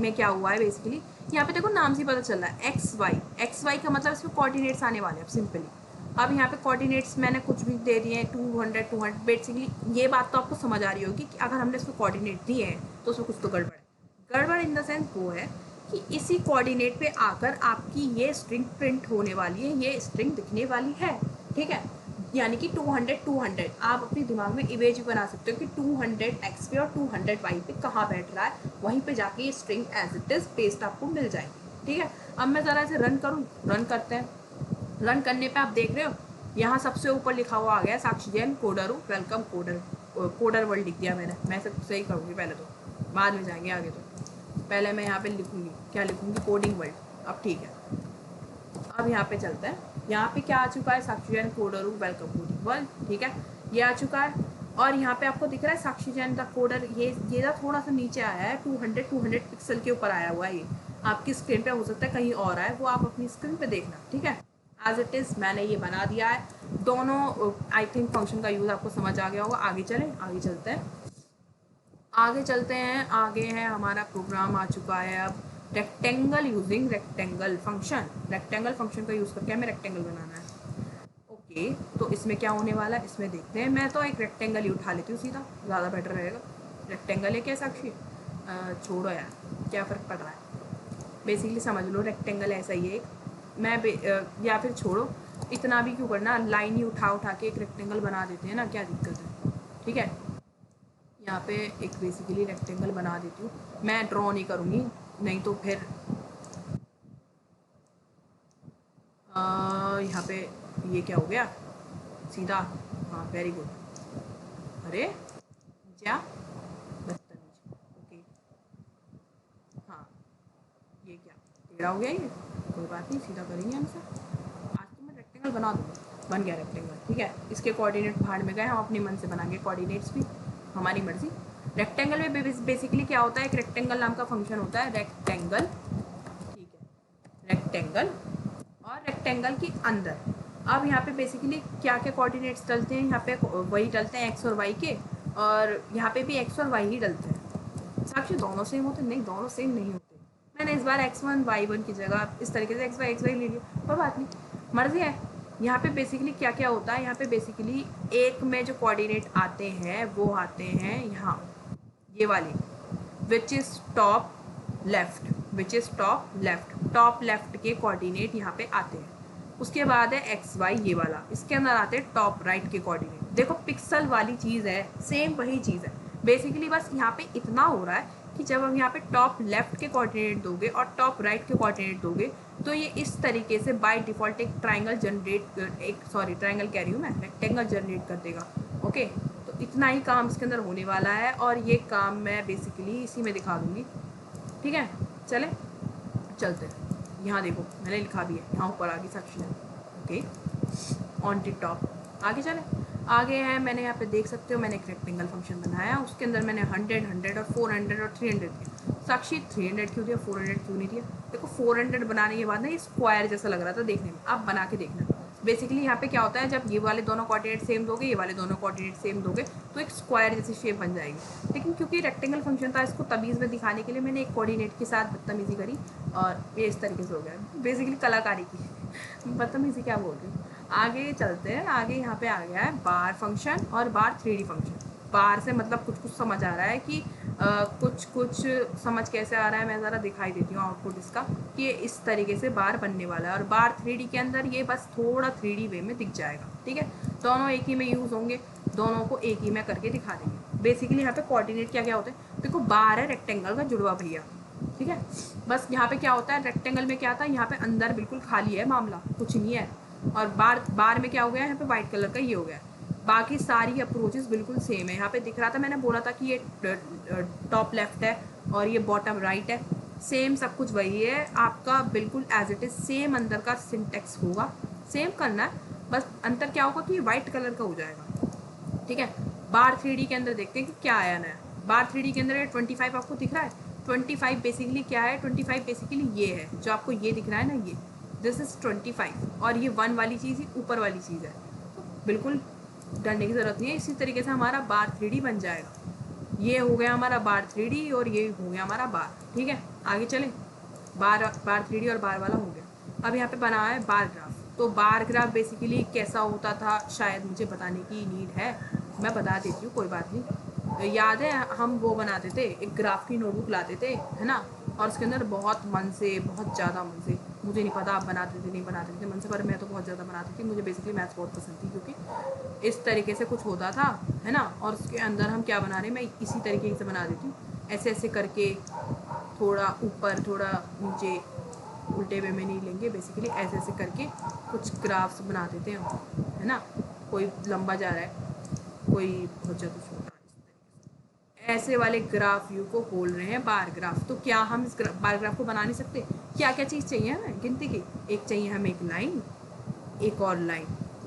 [SPEAKER 1] में क्या हुआ है, बेसिकली यहाँ पे देखो नाम से पता चल रहा है एक्स वाई का मतलब इसमें कोऑर्डिनेट्स आने वाले हैं अब सिंपली। अब यहाँ पे कोऑर्डिनेट्स मैंने कुछ भी दे दिए हैं 200 बेसिकली, ये बात तो आपको समझ आ रही होगी कि अगर हमने इसको कोऑर्डिनेट दिए हैं तो उसमें कुछ तो गड़बड़ है। गड़बड़ इन द सेंस वो है कि इसी कोऑर्डिनेट पे आकर आपकी ये स्ट्रिंग प्रिंट होने वाली है, ये स्ट्रिंग दिखने वाली है, ठीक है। यानी कि 200 आप अपने दिमाग में इमेज भी बना सकते हो कि 200 एक्स पे और 200 वाई पे कहाँ बैठ रहा है, वहीं पे जाके ये string as it is paste आपको मिल जाएगी, ठीक है। अब मैं ज़रा इसे रन करूँ, रन करते हैं। रन करने पे आप देख रहे हो यहाँ सबसे ऊपर लिखा हुआ आ गया साक्षी जैन कोडर हूँ, वेलकम कोडर, कोडर वर्ल्ड लिख दिया मैंने। मैं सब सही करूँगी पहले, तो बाद में जाएंगे आगे, तो पहले मैं यहाँ पे लिखूँगी, क्या लिखूँगी, कोडिंग वर्ल्ड। अब ठीक है, अब यहाँ पे चलते हैं। यहाँ पे क्या आ चुका है, साक्षी जैन कोडर हूँ, वेलकम कोडिंग वर्ल्ड, ठीक है, ये आ चुका है। और यहाँ पे आपको दिख रहा है साक्षी जैन का कोडर, ये ना थोड़ा सा नीचे आया है, 200 पिक्सल के ऊपर आया हुआ है, ये आपकी स्क्रीन पे हो सकता है कहीं और आए, वो आप अपनी स्क्रीन पे देखना, ठीक है। एज इट इज़ मैंने ये बना दिया है दोनों, आई थिंक फंक्शन का यूज़ आपको समझ आ गया होगा। आगे चलें, आगे चलते हैं, आगे चलते हैं। आगे है हमारा प्रोग्राम आ चुका है अब rectangle using rectangle function. Rectangle function का यूज़ करके हमें रेक्टेंगल बनाना है, ओके। तो इसमें क्या होने वाला है, इसमें देखते हैं। मैं तो एक रेक्टेंगल ही उठा लेती हूँ सीधा, ज़्यादा बेटर रहेगा। रेक्टेंगल है क्या साक्षी, छोड़ो यार, क्या फ़र्क पड़ रहा है, बेसिकली समझ लो रेक्टेंगल ऐसा ही है। मैं या फिर छोड़ो, इतना भी क्यों करना, लाइन ही उठा उठा के एक रेक्टेंगल बना देते हैं ना, क्या दिक्कत है, ठीक है। यहाँ पे एक बेसिकली रेक्टेंगल बना देती हूँ, मैं ड्रॉ नहीं करूँगी, नहीं तो फिर यहाँ पे ये क्या हो गया सीधा, हाँ वेरी गुड, अरे क्या बदतमीज, ओके, हाँ ये क्या टेढ़ा हो गया, ये कोई बात नहीं, सीधा करेंगे हमसे। आज तो मैं रेक्टेंगल बना दूँगा, बन गया रेक्टेंगल, ठीक है। इसके कोऑर्डिनेट भाड़ में गए, हम अपने मन से बनाएंगे कोऑर्डिनेट्स भी, हमारी मर्जी। रेक्टेंगल में बेसिकली क्या होता है, एक रेक्टेंगल नाम का फंक्शन होता है, रेक्टेंगल, ठीक है, रेक्टेंगल और रेक्टेंगल के अंदर। अब यहाँ पे बेसिकली क्या क्या कोऑर्डिनेट्स डलते हैं, यहाँ पे वही डलते हैं एक्स और वाई के, और यहाँ पे भी एक्स और वाई ही डलते हैं। साक्षी दोनों सेम होते, नहीं दोनों सेम नहीं होते। मैंने इस बार x1 y1 की जगह इस तरीके से x y ले लिया, कोई बात नहीं, मर्जी है, यहाँ पे बेसिकली क्या क्या होता है, यहाँ पे बेसिकली एक में जो कोऑर्डिनेट आते हैं वो आते हैं यहाँ ये वाले, which is top left, which is top left, top left के कोऑर्डिनेट यहाँ पे आते हैं। उसके बाद है एक्स वाई ये वाला, इसके अंदर आते हैं टॉप राइट के कोऑर्डिनेट। देखो पिक्सल वाली चीज़ है, सेम वही चीज़ है बेसिकली, बस यहाँ पे इतना हो रहा है कि जब हम यहाँ पे टॉप लेफ्ट के कोऑर्डिनेट दोगे और टॉप राइट के कोऑर्डिनेट दोगे तो ये इस तरीके से बाय डिफ़ॉल्ट एक ट्राइंगल जनरेट, एक सॉरी ट्राइंगल कह रही हूँ मैं, रेक्टेंगल जनरेट कर देगा। ओके, तो इतना ही काम इसके अंदर होने वाला है और ये काम मैं बेसिकली इसी में दिखा दूँगी। ठीक है, चले चलते हैं। यहाँ देखो मैंने लिखा भी है, यहाँ ऊपर आगे सेक्शन है। ओके, ऑन द टॉप आगे चले। आगे है, मैंने यहाँ पे देख सकते हो मैंने एक रेक्टेंगल फंक्शन बनाया, उसके अंदर मैंने 100, 100 और 400 और 300 दिया। साक्षी 300 क्यों दिया, 400 क्यों नहीं दिया? देखो 400 बनाने के बाद ना ये स्क्वायर जैसा लग रहा था देखने में, आप बना के देखना। बेसिकली यहाँ पे क्या होता है, जब ये वाले दोनों कोऑर्डिनेट सेम दोगे, ये वाले दोनों कोऑर्डिनेट सेम दोगे तो एक स्क्वायर जैसी शेप बन जाएगी। लेकिन क्योंकि रेक्टेंगल फंक्शन था, इसको तमीज़ में दिखाने के लिए मैंने एक कोऑर्डिनेट के साथ बदतमीज़ी करी और ये इस तरीके से हो गया। बेसिकली कलाकारी की बदतमीज़ी क्या बोल रही हूँ। आगे चलते हैं, आगे यहाँ पे आ गया है बार फंक्शन और बार 3D फंक्शन। बार से मतलब कुछ कुछ समझ आ रहा है कि कुछ कुछ समझ कैसे आ रहा है, मैं ज़रा दिखाई देती हूँ आउटपुट इसका कि ये इस तरीके से बार बनने वाला है और बार 3D के अंदर ये बस थोड़ा 3D वे में दिख जाएगा। ठीक है, दोनों एक ही में यूज़ होंगे, दोनों को एक ही में करके दिखा देंगे। बेसिकली यहाँ पे कोऑर्डिनेट क्या क्या होते हैं, देखो बार है रेक्टेंगल का जुड़वा भैया। ठीक है, बस यहाँ पे क्या होता है, रेक्टेंगल में क्या था, यहाँ पे अंदर बिल्कुल खाली है मामला, कुछ नहीं है। और बार में क्या हो गया, यहाँ पे वाइट कलर का ये हो गया। बाकी सारी अप्रोचेस बिल्कुल सेम है। यहाँ पे दिख रहा था, मैंने बोला था कि ये टॉप लेफ्ट है और ये बॉटम राइट है, सेम सब कुछ वही है आपका, बिल्कुल एज इट इज़ सेम अंदर का सिंटेक्स होगा, सेम करना है। बस अंतर क्या होगा कि वाइट कलर का हो जाएगा। ठीक है, बार 3D के अंदर देखते हैं कि क्या आया नया। बार 3D के अंदर 25 आपको दिख रहा है। 25 बेसिकली क्या है, 25 बेसिकली ये है जो आपको ये दिख रहा है ना, ये दिस इज़ 25 और ये 1 वाली चीज़ ही ऊपर वाली चीज़ है, तो बिल्कुल डरने की ज़रूरत नहीं है। इसी तरीके से हमारा बार 3D बन जाएगा। ये हो गया हमारा बार 3D और ये हो गया हमारा बार। ठीक है, आगे चलें। बार 3D और बार वाला हो गया। अब यहाँ पे बना है बार ग्राफ। तो बार ग्राफ बेसिकली कैसा होता था, शायद मुझे बताने की नीड है, मैं बता देती हूँ, कोई बात नहीं। याद है हम वो बनाते थे, एक ग्राफ की नोटबुक लाते थे, है ना, और उसके अंदर बहुत मन से, बहुत ज़्यादा मन से, मुझे नहीं पता आप बनाते थे नहीं बनाते थे मन से, पर मैं तो बहुत ज़्यादा बनाती थी। मुझे बेसिकली मैथ्स बहुत पसंद थी क्योंकि इस तरीके से कुछ होता था, है ना, और उसके अंदर हम क्या बना रहे हैं, मैं इसी तरीके से बना देती हूँ, ऐसे ऐसे करके, थोड़ा ऊपर थोड़ा नीचे, उल्टे वे में नहीं लेंगे, बेसिकली ऐसे ऐसे करके कुछ ग्राफ्स बना देते हैं हम, है ना। कोई लंबा जा रहा है, कोई बहुत ज़्यादा छोटा, ऐसे वाले ग्राफ व्यू को बोल रहे हैं बार ग्राफ। तो क्या हम इस बार ग्राफ को बना नहीं सकते? क्या क्या चीज़ चाहिए हमें, गिनती की, एक चाहिए हमें एक लाइन, एक और लाइन,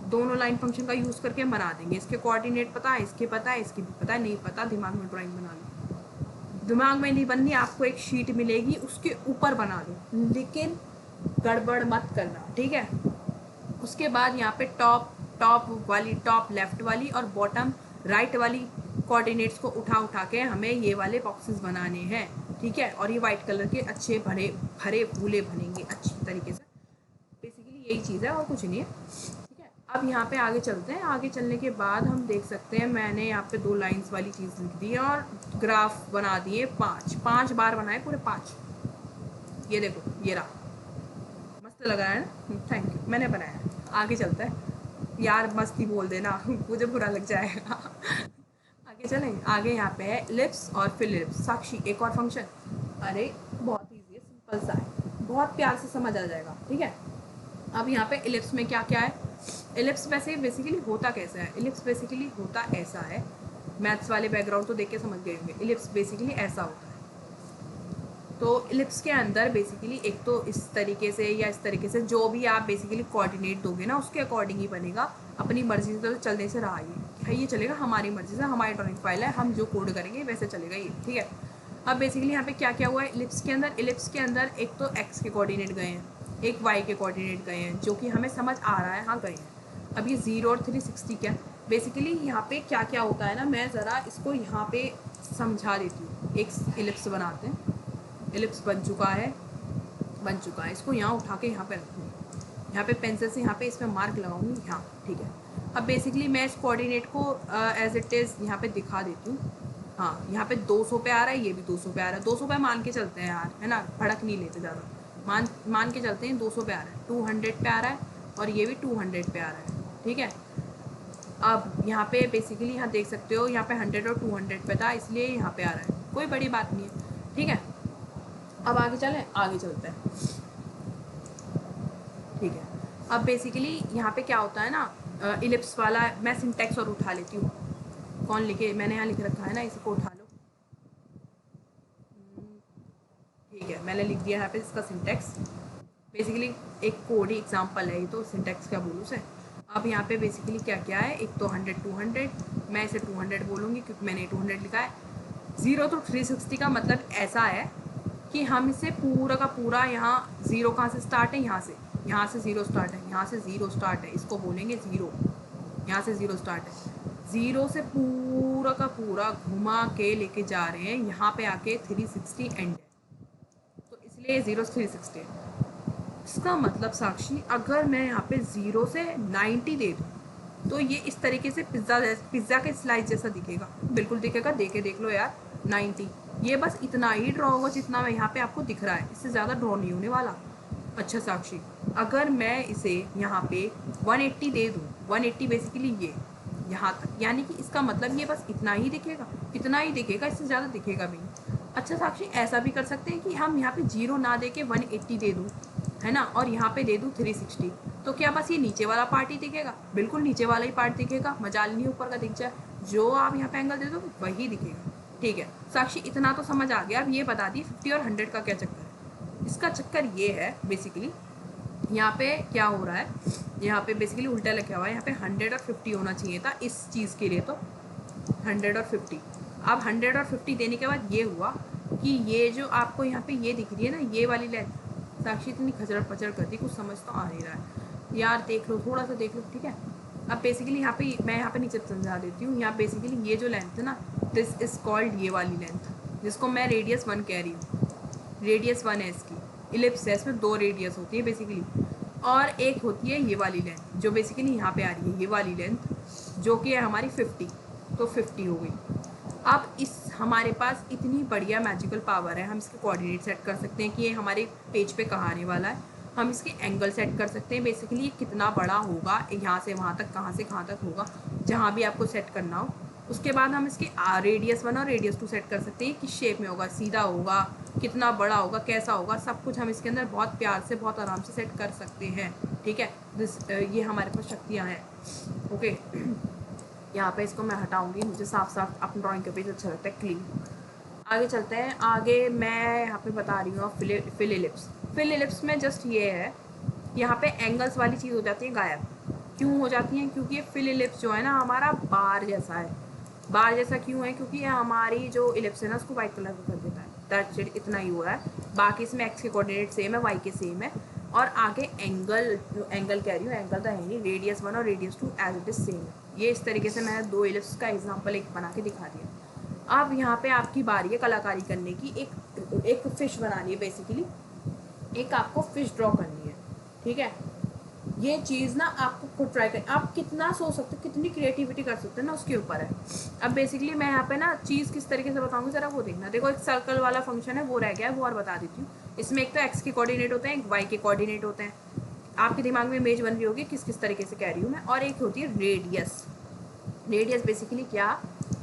[SPEAKER 1] दोनों लाइन फंक्शन का यूज़ करके हम बना देंगे। इसके कोऑर्डिनेट पता है, इसके पता है, इसकी भी पता है, नहीं पता दिमाग में ड्राइंग बना लो। दिमाग में नहीं बननी, आपको एक शीट मिलेगी उसके ऊपर बना दो, लेकिन गड़बड़ मत करना, ठीक है। उसके बाद यहाँ पे टॉप वाली, टॉप लेफ्ट वाली और बॉटम राइट वाली कोऑर्डिनेट्स को उठा के हमें ये वाले बॉक्सेस बनाने हैं, ठीक है। और ये वाइट कलर के अच्छे भरे फूले बनेंगे अच्छी तरीके से। बेसिकली यही चीज़ है और कुछ नहीं है, ठीक है। अब यहाँ पे आगे चलते हैं। आगे चलने के बाद हम देख सकते हैं, मैंने यहाँ पे 2 लाइंस वाली चीज़ लिख दी है और ग्राफ बना दिए 5 बार बनाए, पूरे 5। ये देखो, ये रहा, मस्त लगा है ना, थैंक यू, मैंने बनाया है। आगे चलता है यार, मस्ती बोल देना मुझे बुरा लग जाएगा आगे चलें। आगे यहाँ पे है इलिप्स और फिर इलिप्स। साक्षी एक और फंक्शन, अरे बहुत ईजी है, सिंपल सा है, बहुत प्यार से समझ आ जाएगा, ठीक है। अब यहाँ पे इलिप्स में क्या क्या है, इलिप्स वैसे बेसिकली होता कैसा है, इलिप्स बेसिकली होता ऐसा है, मैथ्स वाले बैकग्राउंड तो देख के समझ गए होंगे। इलिप्स बेसिकली ऐसा होता है। तो इलिप्स के अंदर बेसिकली एक तो इस तरीके से या इस तरीके से, जो भी आप बेसिकली कोऑर्डिनेट दोगे ना उसके अकॉर्डिंग ही बनेगा। अपनी मर्जी से तो चलने से रहा ये चलेगा, हमारी मर्जी से, हमारी ड्राइंग फाइल है, हम जो कोड करेंगे वैसे चलेगा ये, ठीक है। अब बेसिकली यहाँ पे क्या क्या हुआ है इलिप्स के अंदर, इलिप्स के अंदर एक तो एक्स के कोऑर्डिनेट गए हैं, एक वाई के कोऑर्डिनेट गए हैं, जो कि हमें समझ आ रहा है, हाँ गए हैं। अब ये 0 और 360 क्या बेसिकली यहाँ पे क्या क्या होता है ना, मैं ज़रा इसको यहाँ पे समझा देती हूँ। एक इलिप्स बनाते हैं, इलिप्स बन चुका है, इसको यहाँ उठा के यहाँ पे रखूँगी, यहाँ पे पेंसिल से यहाँ पे इसमें मार्क लगाऊंगी यहाँ, ठीक है। अब बेसिकली मैं इस कोऑर्डिनेट को एज इट इज़ यहाँ पे दिखा देती हूँ। हाँ, यहाँ पे 200 पे आ रहा है, ये भी 200 पे आ रहा है। 200 पे मान के चलते हैं यार, है ना, भड़क नहीं लेते ज़्यादा, मान के चलते हैं 200 पे आ रहा है, 200 पे आ रहा है, और ये भी 200 पे आ रहा है, ठीक है। अब यहाँ पे बेसिकली यहाँ देख सकते हो, यहाँ पे 100 और 200 पे था, इसलिए यहाँ पे आ रहा है, कोई बड़ी बात नहीं है, ठीक है। अब आगे चलें, आगे चलते हैं, ठीक है। अब बेसिकली यहाँ पे क्या होता है ना, इलिप्स वाला मैं सिंटेक्स और उठा लेती हूँ। कौन लिखे, मैंने यहाँ लिख रखा है ना, इसको उठा लो, ठीक है। मैंने लिख दिया यहाँ पे इसका सिंटेक्स। बेसिकली एक कोड ही एग्जाम्पल है ये, तो सिंटेक्स क्या बोलूँ उसे। अब यहाँ पे बेसिकली क्या क्या है, एक तो 100 200, मैं इसे 200 बोलूँगी क्योंकि मैंने 200 लिखा है। 0 to 360 का मतलब ऐसा है कि हम इसे पूरा का पूरा, यहाँ 0 कहाँ से स्टार्ट है, यहाँ से 0 स्टार्ट है, यहाँ से 0 स्टार्ट है, इसको बोलेंगे 0। यहाँ से 0 स्टार्ट है, 0 से पूरा का पूरा घुमा के लेके जा रहे हैं, यहाँ पे आके 360 एंड है, तो इसलिए 0 से 360 है। इसका मतलब साक्षी, अगर मैं यहाँ पे 0 से 90 दे दूँ तो ये इस तरीके से पिज़्ज़ा के स्लाइस जैसा दिखेगा, बिल्कुल दिखेगा, देख लो यार 90। ये बस इतना ही ड्रॉ होगा जितना मैं यहाँ पे आपको दिख रहा है, इससे ज़्यादा ड्रॉ नहीं होने वाला। अच्छा साक्षी, अगर मैं इसे यहाँ पे 180 दे दूँ, 180 बेसिकली ये यहाँ तक, यानी कि इसका मतलब ये बस इतना ही दिखेगा, इससे ज़्यादा दिखेगा भी नहीं। अच्छा साक्षी, ऐसा भी कर सकते हैं कि हम यहाँ पे 0 ना दे के 180 दे दूँ, है ना, और यहाँ पे दे दूँ 360, तो क्या बस ये नीचे वाला पार्ट ही दिखेगा? बिल्कुल नीचे वाला ही पार्ट दिखेगा, मजाल नहीं ऊपर का दिख जाए, जो आप यहाँ पे एंगल दे दो वही दिखेगा, ठीक है। साक्षी इतना तो समझ आ गया, अब ये बता दी 50 और 100 का क्या चक्कर है। इसका चक्कर ये है बेसिकली, यहाँ पे क्या हो रहा है, यहाँ पे बेसिकली उल्टा लिखा हुआ है, यहाँ पे 100 और 50 होना चाहिए था इस चीज़ के लिए, तो 100 और 50। अब 100 और 50 देने के बाद ये हुआ कि ये जो आपको यहाँ पे ये दिख रही है ना, ये वाली लेंथ, साक्षी इतनी खचड़ पचड़ कर दी, कुछ समझ तो आ नहीं रहा है यार, देख लो, थोड़ा सा देख लो, ठीक है। अब बेसिकली यहाँ पे मैं यहाँ पे नीचे समझा देती हूँ। यहाँ बेसिकली ये जो लेंथ है ना, दिस इज़ कॉल्ड, ये वाली लेंथ जिसको मैं रेडियस 1 कह रही हूँ, रेडियस 1 है इसकी। इलिप्स है, इसमें 2 रेडियस होती है बेसिकली, और एक होती है ये वाली लेंथ जो बेसिकली यहाँ पे आ रही है, ये वाली लेंथ जो कि है हमारी 50, तो 50 हो गई। अब इस हमारे पास इतनी बढ़िया मैजिकल पावर है, हम इसके कोऑर्डिनेट सेट कर सकते हैं कि ये हमारे पेज पे कहाँ आने वाला है, हम इसके एंगल सेट कर सकते हैं, बेसिकली ये कितना बड़ा होगा, यहाँ से वहाँ तक, कहाँ से कहाँ तक होगा, जहाँ भी आपको सेट करना हो। उसके बाद हम इसके रेडियस 1 और रेडियस 2 सेट कर सकते हैं, किस शेप में होगा, सीधा होगा, कितना बड़ा होगा, कैसा होगा, सब कुछ हम इसके अंदर बहुत प्यार से, बहुत आराम से सेट कर सकते हैं, ठीक है। ये हमारे पास शक्तियाँ हैं, ओके। यहाँ पे इसको मैं हटाऊंगी, मुझे साफ साफ अपनी ड्राइंग का पेज अच्छा लगता है, क्लीन। आगे चलते हैं, आगे मैं यहाँ पे बता रही हूँ फिल इलिप्स। फिल इलिप्स में जस्ट ये है, यहाँ पे एंगल्स वाली चीज़ हो जाती है गायब। क्यों हो जाती है? क्योंकि ये फिल इलिप्स जो है ना हमारा बार जैसा है। बार जैसा क्यों है? क्योंकि ये हमारी जो इलिप्स है ना उसको वाइट कलर का कर देता है, दैट्स इट, इतना ही हो रहा है। बाकी इसमें एक्स के कोऑर्डिनेट सेम है, वाई के सेम है, और आगे एंगल, जो एंगल कह रही हूँ, एंगल तो है नहीं, रेडियस 1 और radius 2 as it is same है। ये इस तरीके से मैंने 2 इलिप्स का एग्जाम्पल एक बना के दिखा दिया। अब यहाँ पे आपकी बारी है कलाकारी करने की, एक फिश बनानी है बेसिकली, एक आपको फिश ड्रॉ करनी है, ठीक है। ये चीज़ ना आपको खुद ट्राई कर, आप कितना सोच सकते हो, कितनी क्रिएटिविटी कर सकते हैं ना, उसके ऊपर है। अब बेसिकली मैं यहाँ पे ना चीज़ किस तरीके से बताऊंगी, ज़रा वो देखना। देखो, एक सर्कल वाला फंक्शन है, वो रह गया है, वो और बता देती हूँ। इसमें एक तो एक्स के कोऑर्डिनेट होते हैं, एक वाई के कोऑर्डिनेट होते हैं। आपके दिमाग में इमेज बन रही होगी किस किस तरीके से कह रही हूँ मैं। और एक होती है रेडियस। रेडियस बेसिकली क्या,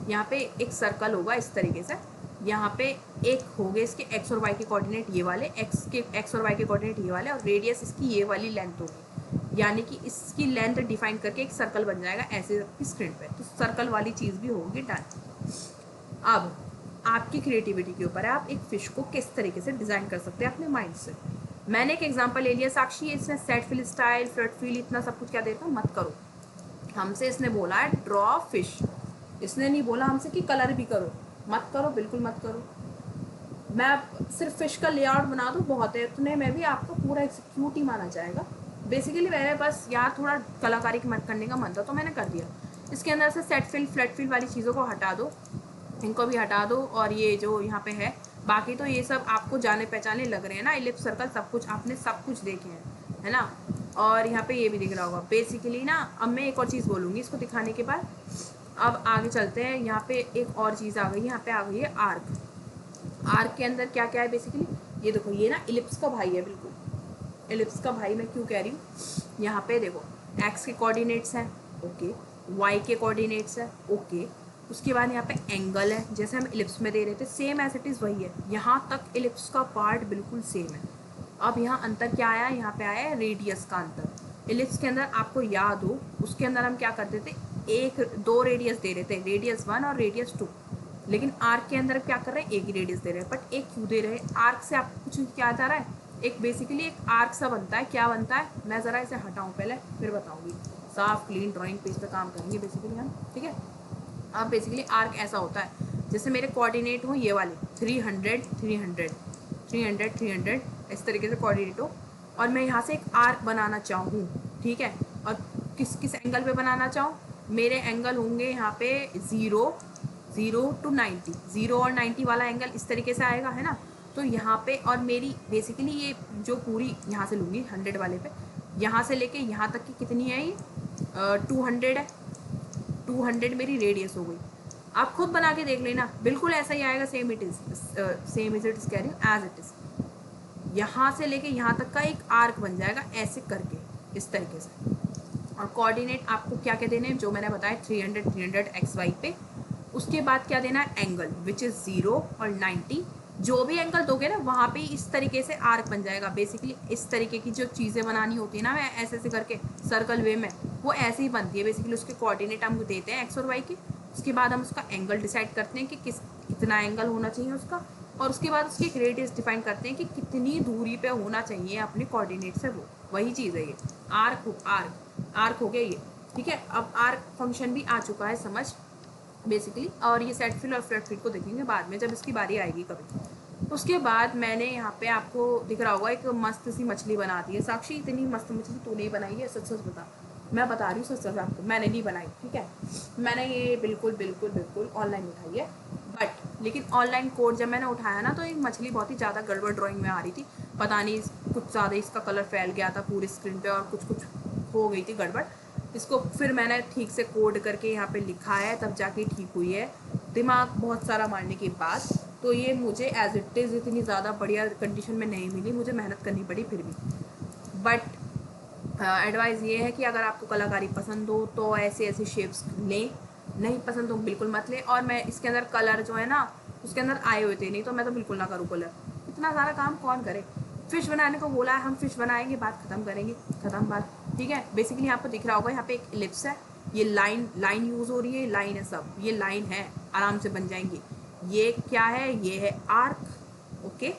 [SPEAKER 1] यहाँ पे एक सर्कल होगा इस तरीके से, यहाँ पे एक हो गए इसके एक्स और वाई के कोऑर्डिनेट ये वाले, एक्स और वाई के कोऑर्डिनेट ये वाले, और रेडियस इसकी ये वाली लेंथ होगी, यानी कि इसकी लेंथ डिफाइन करके एक सर्कल बन जाएगा ऐसे स्क्रीन पे। तो सर्कल वाली चीज़ भी होगी डन। अब आपकी क्रिएटिविटी के ऊपर है, आप एक फिश को किस तरीके से डिज़ाइन कर सकते हैं अपने माइंड से। मैंने एक एग्जांपल ले लिया साक्षी, इसमें set fill style, flood fill, इतना सब कुछ क्या देता हूँ, मत करो। हमसे इसने बोला है ड्रॉ फिश, इसने नहीं बोला हमसे कि कलर भी करो, मत करो, बिल्कुल मत करो। मैं सिर्फ फिश का लेआउट बना दूँ बहुत है, इतने में भी आपको पूरा एक्सिक्यूट ही माना जाएगा। बेसिकली मैंने बस यार थोड़ा कलाकारी करने का मन था तो मैंने कर दिया। इसके अंदर से सेट फिल, फ्लैट फिल वाली चीज़ों को हटा दो, इनको भी हटा दो, और ये जो यहाँ पे है, बाकी तो ये सब आपको जाने पहचाने लग रहे हैं ना, इलिप्स, सर्कल, सब कुछ आपने सब कुछ देखे हैं, है ना। और यहाँ पे ये भी दिख रहा होगा बेसिकली ना। अब मैं एक और चीज़ बोलूँगी इसको दिखाने के बाद। अब आगे चलते हैं। यहाँ पे एक और चीज़ आ गई, यहाँ पे आ गई है आर्क। आर्क के अंदर क्या क्या है बेसिकली, ये देखो, ये ना इलिप्स का भाई है, बिल्कुल इलिप्स का भाई। मैं क्यों कह रही हूँ, यहाँ पे देखो एक्स के कोऑर्डिनेट्स हैं, ओके, वाई के कोऑर्डिनेट्स है, ओके। उसके बाद यहाँ पे एंगल है, जैसे हम इलिप्स में दे रहे थे सेम एज इट इज़ वही है। यहाँ तक इलिप्स का पार्ट बिल्कुल सेम है। अब यहाँ अंतर क्या आया, यहाँ पे आया है रेडियस का अंतर। इलिप्स के अंदर आपको याद हो, उसके अंदर हम क्या करते थे, एक दो रेडियस दे रहे थे, रेडियस 1 और रेडियस 2। लेकिन आर्क के अंदर क्या कर रहे हैं, एक ही रेडियस दे रहे हैं। बट एक क्यों दे रहे हैं, आर्क से आपको कुछ क्या जा रहा है, एक बेसिकली एक आर्क सा बनता है। क्या बनता है, मैं ज़रा इसे हटाऊँ पहले फिर बताऊँगी। साफ क्लीन ड्राइंग पेज पे काम करेंगे बेसिकली हम, ठीक है। अब बेसिकली आर्क ऐसा होता है, जैसे मेरे कोऑर्डिनेट हो ये वाले 300 300 300 300, इस तरीके से कोऑर्डिनेट हो, और मैं यहाँ से एक आर्क बनाना चाहूँ, ठीक है। और किस किस एंगल पे बनाना चाहूँ, मेरे एंगल होंगे यहाँ पे 0 to 90, 0 और 90 वाला एंगल इस तरीके से आएगा, है ना। तो यहाँ पे और मेरी बेसिकली ये जो पूरी यहाँ से लूँगी 100 वाले पे, यहाँ से लेके यहाँ तक की कितनी है, ये 200 है। 200 मेरी रेडियस हो गई। आप खुद बना के देख लेना, बिल्कुल ऐसा ही आएगा, same it is, same is it is कह रही हूँ, एज इट इज़। यहाँ से लेके यहाँ तक का एक आर्क बन जाएगा ऐसे करके, इस तरीके से। और कोऑर्डिनेट आपको क्या क्या देने हैं, जो मैंने बताया 300 300 एक्स वाई पे। उसके बाद क्या देना है, एंगल विच इज़ 0 और 90। जो भी एंगल दोगे ना वहाँ पे इस तरीके से आर्क बन जाएगा। बेसिकली इस तरीके की जो चीज़ें बनानी होती है ना, मैं ऐसे ऐसे करके सर्कल वे में, वो ऐसे ही बनती है। बेसिकली उसके कोऑर्डिनेट हम देते हैं एक्स और वाई के। उसके बाद हम उसका एंगल डिसाइड करते हैं कि कितना एंगल होना चाहिए उसका, और उसके बाद उसकी एक रेडियस डिफाइन करते हैं कि कितनी दूरी पे होना चाहिए अपने कोऑर्डिनेट से। वो वही चीज़ है ये आर्क हो गया ये, ठीक है। अब आर्क फंक्शन भी आ चुका है समझ बेसिकली, और ये सेट फिल और फ्लैट फिल को देखेंगे बाद में जब इसकी बारी आएगी कभी। उसके बाद मैंने यहाँ पे आपको दिख रहा होगा एक मस्त सी मछली बना दी है। साक्षी इतनी मस्त मछली तू नहीं बनाई है, सच सच बता। मैं बता रही हूँ सच सच आपको, मैंने नहीं बनाई, ठीक है। मैंने ये बिल्कुल ऑनलाइन उठाई है। बट लेकिन ऑनलाइन कोड जब मैंने उठाया ना, तो एक मछली बहुत ही ज़्यादा गड़बड़ ड्राइंग में आ रही थी। पता नहीं कुछ ज़्यादा इसका कलर फैल गया था पूरी स्क्रीन पे, और कुछ हो गई थी गड़बड़। इसको फिर मैंने ठीक से कोड करके यहाँ पे लिखा है, तब जाके ठीक हुई है, दिमाग बहुत सारा मारने के बाद। तो ये मुझे एज इट इज़ इतनी ज़्यादा बढ़िया कंडीशन में नहीं मिली, मुझे मेहनत करनी पड़ी फिर भी। बट एडवाइस ये है कि अगर आपको कलाकारी पसंद हो तो ऐसे ऐसे शेप्स लें, नहीं पसंद तो बिल्कुल मत लें। और मैं इसके अंदर कलर जो है ना, उसके अंदर आए हुए थे, नहीं तो मैं तो बिल्कुल ना करूँ कलर, इतना सारा काम कौन करे। फिश बनाने को बोला है, हम फिश बनाएंगे, बात ख़त्म करेंगे, ख़त्म बात, ठीक है। बेसिकली यहाँ पर दिख रहा होगा, यहाँ पे एक इलिप्स है, ये लाइन यूज़ हो रही है, लाइन है सब, ये लाइन है, आराम से बन जाएंगी। ये क्या है, ये है आर्क, ओके।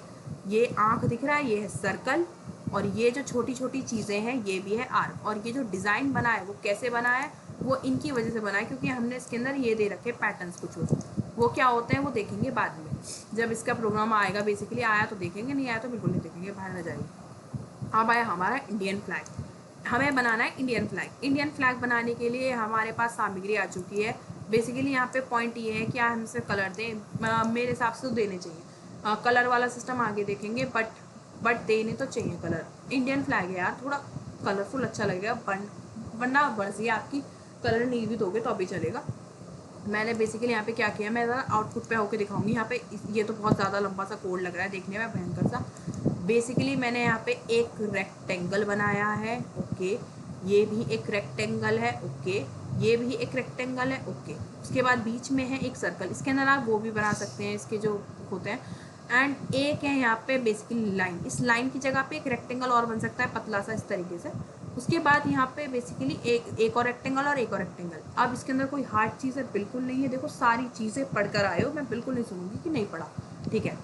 [SPEAKER 1] ये आँख दिख रहा है, ये है सर्कल, और ये जो छोटी छोटी चीज़ें हैं ये भी है आर्क। और ये जो डिज़ाइन बना है वो कैसे बना है, वो इनकी वजह से बना है, क्योंकि हमने इसके अंदर ये दे रखे पैटर्न्स कुछ। वो क्या होते हैं वो देखेंगे बाद में, जब इसका प्रोग्राम आएगा। बेसिकली आया तो देखेंगे, नहीं आया तो बिल्कुल नहीं देखेंगे, बाहर न जाइए। अब आया हमारा इंडियन फ्लैग। हमें बनाना है इंडियन फ्लैग। इंडियन फ्लैग बनाने के लिए हमारे पास सामग्री आ चुकी है। बेसिकली यहाँ पे पॉइंट ये है कि हम इसे कलर दें, मेरे हिसाब से तो देने चाहिए। कलर वाला सिस्टम आगे देखेंगे, बट देने तो चाहिए कलर। इंडियन फ्लैग है यार, थोड़ा कलरफुल अच्छा लगेगा, वरना मर्जी है आपकी, कलर नहीं भी दोगे तो अभी चलेगा। मैंने बेसिकली यहाँ पे क्या किया, मैं ज़रा आउटपुट पे होके दिखाऊंगी। यहाँ पे ये तो बहुत ज़्यादा लंबा सा कोड लग रहा है देखने में, भयंकर सा। बेसिकली मैंने यहाँ पे एक रेक्टेंगल बनाया है, ओके। ये भी एक रेक्टेंगल है, ओके। ये भी एक रेक्टेंगल है, ओके। उसके बाद बीच में है एक सर्कल, इसके अंदर आप वो भी बना सकते हैं, इसके जो होते हैं। एंड एक है यहाँ पे बेसिकली लाइन, इस लाइन की जगह पे एक रेक्टेंगल और बन सकता है पतला सा, इस तरीके से। उसके बाद यहाँ पे बेसिकली एक और रेक्टेंगल और एक और रेक्टेंगल। अब इसके अंदर कोई हार्ड चीज़ है बिल्कुल नहीं है, देखो सारी चीज़ें पढ़कर आए हो, मैं बिल्कुल नहीं सुनूंगी कि नहीं पढ़ा, ठीक है।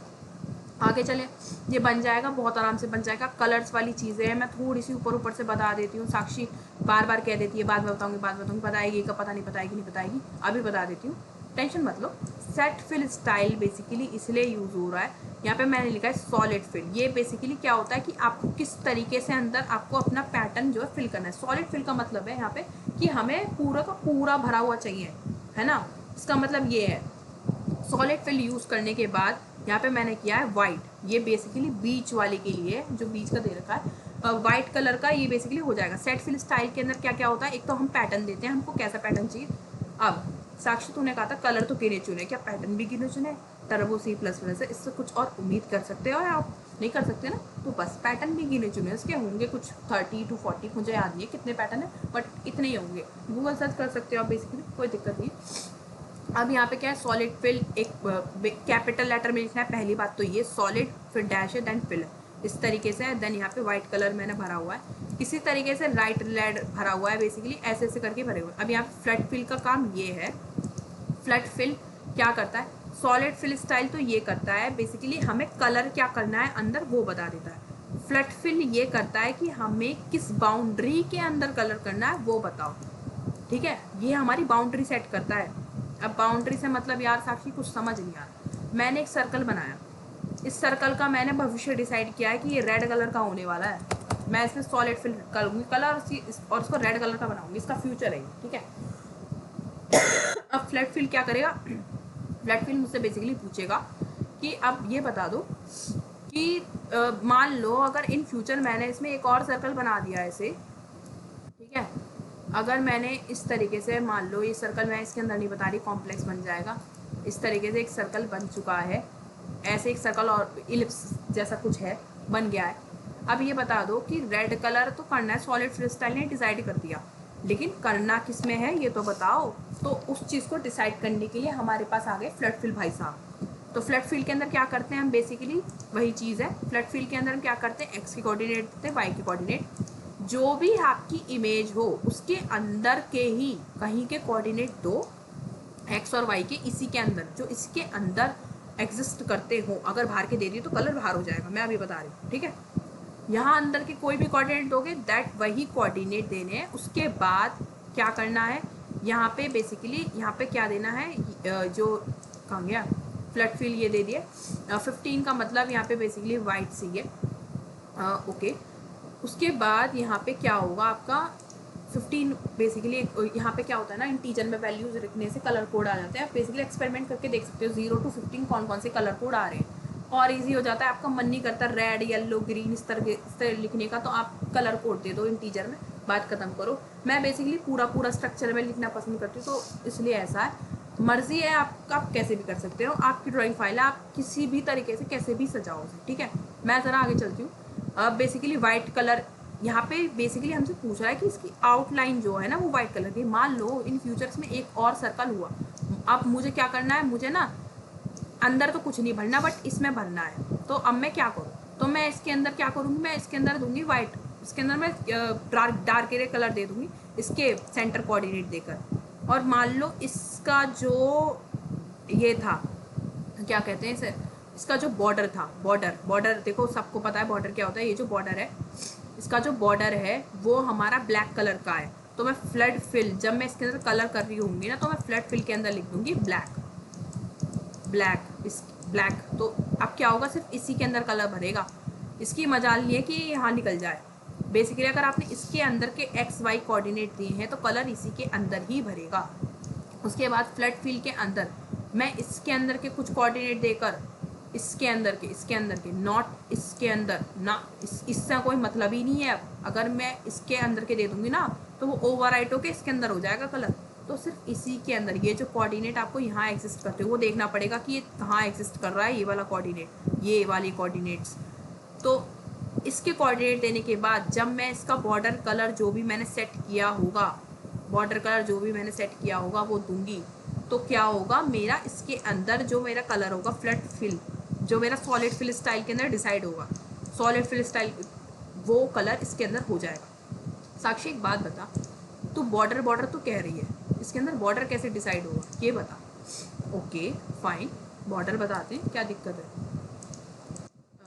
[SPEAKER 1] आगे चले, ये बन जाएगा, बहुत आराम से बन जाएगा। कलर्स वाली चीज़ें हैं, मैं थोड़ी सी ऊपर से बता देती हूँ। साक्षी बार बार कह देती है बाद में बताऊँगी, बताएगी का पता नहीं, नहीं बताएगी, अभी बता देती हूँ, टेंशन मत लो। सेट फिल स्टाइल बेसिकली इसलिए यूज़ हो रहा है, यहाँ पे मैंने लिखा है सॉलिड फिल। ये बेसिकली क्या होता है कि आपको किस तरीके से अंदर आपको अपना पैटर्न जो है फिल करना है। सॉलिड फिल का मतलब है यहाँ पे कि हमें पूरा का पूरा भरा हुआ चाहिए, है ना। इसका मतलब ये है। सॉलिड फिल यूज़ करने के बाद यहाँ पे मैंने किया है वाइट, ये बेसिकली बीच वाले के लिए, जो बीच का दे रखा है। वाइट कलर का ये बेसिकली हो जाएगा। सेट फिल स्टाइल के अंदर क्या क्या होता है, एक तो हम पैटर्न देते हैं, हमको कैसा पैटर्न चाहिए। अब साक्षी तूने कहा था कलर तो गिने चुने, क्या पैटर्न भी गिने चुने? टर्बो C++ है, इससे कुछ और उम्मीद कर सकते हो या आप नहीं कर सकते ना? तो बस पैटर्न भी गिने चुने, इसके होंगे कुछ 30 to 40, मुझे याद नहीं है कितने पैटर्न है, बट इतने ही होंगे। गूगल सर्च कर सकते हो आप बेसिकली, कोई दिक्कत नहीं। अब यहाँ पे क्या है, सॉलिड फिल, एक कैपिटल लेटर में लिखना है, पहली बात तो ये सॉलिड, फिर डैश है, देन फिल, इस तरीके से है। देन यहाँ पे व्हाइट कलर मैंने भरा हुआ है, इसी तरीके से राइट लेड भरा हुआ है, बेसिकली ऐसे ऐसे करके भरे हुए। अब यहाँ पे फ्लैट फिल का काम ये है। फ्लैट फिल क्या करता है, सॉलिड फिल स्टाइल तो ये करता है बेसिकली हमें कलर क्या करना है अंदर वो बता देता है। फ्लैट फिल ये करता है कि हमें किस बाउंड्री के अंदर कलर करना है वो बताओ, ठीक है, ये हमारी बाउंड्री सेट करता है। अब बाउंड्री से मतलब यार साक्षी कुछ समझ नहीं आ रहा। मैंने एक सर्कल बनाया, इस सर्कल का मैंने भविष्य डिसाइड किया है कि ये रेड कलर का होने वाला है, मैं इसमें सॉलिड फिल करूँगी कलर और इसको रेड कलर का बनाऊंगी, इसका फ्यूचर है ये, ठीक है। अब फ्लैट फिल क्या करेगा, फ्लैट फिल मुझसे बेसिकली पूछेगा कि अब ये बता दो कि मान लो अगर इन फ्यूचर मैंने इसमें एक और सर्कल बना दिया ऐसे, ठीक है, अगर मैंने इस तरीके से, मान लो ये सर्कल मैं इसके अंदर नहीं बता रही, कॉम्प्लेक्स बन जाएगा, इस तरीके से एक सर्कल बन चुका है, ऐसे एक सर्कल और इलिप्स जैसा कुछ है बन गया है। अब ये बता दो कि रेड कलर तो करना है, सॉलिड फिल स्टाइल ने डिसाइड कर दिया, लेकिन करना किस में है ये तो बताओ। तो उस चीज़ को डिसाइड करने के लिए हमारे पास आ गए फ्लैट फिल भाई साहब। तो फ्लैट फिल के अंदर क्या करते हैं हम, बेसिकली वही चीज़ है, फ्लैट फिल के अंदर हम क्या करते हैं, एक्स के कोऑर्डिनेट देते हैं, वाई के कोऑर्डिनेट, जो भी आपकी इमेज हो उसके अंदर के ही कहीं के कोऑर्डिनेट दो, एक्स और वाई के, इसी के अंदर जो इसके अंदर एग्जिस्ट करते हो, अगर बाहर के दे दिए तो कलर बाहर हो जाएगा, मैं अभी बता रही हूँ, ठीक है। यहाँ अंदर के कोई भी कोऑर्डिनेट दोगे दैट वही कोऑर्डिनेट देने हैं। उसके बाद क्या करना है, यहाँ पे बेसिकली यहाँ पे क्या देना है, जो कहाँ गया फ्लैट फिल, ये दे दिए 15 का मतलब यहाँ पे बेसिकली वाइट सी है, ओके। उसके बाद यहाँ पे क्या होगा आपका 15, बेसिकली यहाँ पे क्या होता है ना, इंटीजर में वैल्यूज लिखने से कलर कोड आ जाते हैं। आप बेसिकली एक्सपेरिमेंट करके देख सकते हो 0 to 15 कौन कौन से कलर कोड आ रहे हैं, और इजी हो जाता है। आपका मन नहीं करता रेड येलो ग्रीन इस तरह लिखने का, तो आप कलर कोड दे दो इंटीजर में, बात खत्म करो। मैं बेसिकली पूरा स्ट्रक्चर में लिखना पसंद करती हूँ, तो इसलिए ऐसा है, मर्जी है आपका, आप कैसे भी कर सकते हो, आपकी ड्राइंग फाइल है, आप किसी भी तरीके से कैसे भी सजाओ उसे, ठीक है। मैं ज़रा आगे चलती हूँ। अब बेसिकली वाइट कलर यहाँ पे बेसिकली हमसे पूछ रहा है कि इसकी आउटलाइन जो है ना वो वाइट कलर की। मान लो इन फ्यूचर्स में एक और सर्कल हुआ, अब मुझे क्या करना है, मुझे ना अंदर तो कुछ नहीं भरना बट इसमें भरना है, तो अब मैं क्या करूँ, तो मैं इसके अंदर क्या करूँगी, मैं इसके अंदर दूंगी वाइट, इसके अंदर मैं डार्क ग्रे कलर दे दूँगी इसके सेंटर कोऑर्डिनेट देकर। और मान लो इसका जो ये था, क्या कहते हैं इसे, इसका जो बॉर्डर था, बॉर्डर देखो सबको पता है बॉर्डर क्या होता है, ये जो बॉर्डर है, इसका जो बॉर्डर है वो हमारा ब्लैक कलर का है। तो मैं फ्लड फिल, जब मैं इसके अंदर कलर कर रही होंगी ना, तो मैं फ्लड फिल के अंदर लिख दूंगी ब्लैक। तो अब क्या होगा, सिर्फ इसी के अंदर कलर भरेगा, इसकी मजाल नहीं है कि यहाँ निकल जाए। बेसिकली अगर आपने इसके अंदर के एक्स वाई कोऑर्डिनेट दिए हैं तो कलर इसी के अंदर ही भरेगा। उसके बाद फ्लड फिल के अंदर मैं इसके अंदर के कुछ कोऑर्डिनेट देकर इसके अंदर के नॉट इसके अंदर ना, इससे कोई मतलब ही नहीं है। अब अगर मैं इसके अंदर के दे दूंगी ना तो वो ओवरराइट होके इसके अंदर हो जाएगा कलर। तो सिर्फ इसी के अंदर ये जो कोऑर्डिनेट आपको यहाँ एग्जिस्ट करते हो वो देखना पड़ेगा कि ये कहाँ एग्जिस्ट कर रहा है, ये वाला कोऑर्डिनेट, ये वाली कोऑर्डिनेट्स। तो इसके कोऑर्डिनेट देने के बाद जब मैं इसका बॉर्डर कलर जो भी मैंने सेट किया होगा, वो दूंगी, तो क्या होगा, मेरा इसके अंदर जो मेरा कलर होगा फ्लैट फिल, जो मेरा सॉलिड फिल स्टाइल के अंदर डिसाइड होगा, सॉलिड फिल स्टाइल वो कलर इसके अंदर हो जाएगा। साक्षी एक बात बता, तू बॉर्डर तो कह रही है, इसके अंदर बॉर्डर कैसे डिसाइड होगा ये बता। ओके फाइन, बॉर्डर बताते हैं, क्या दिक्कत है।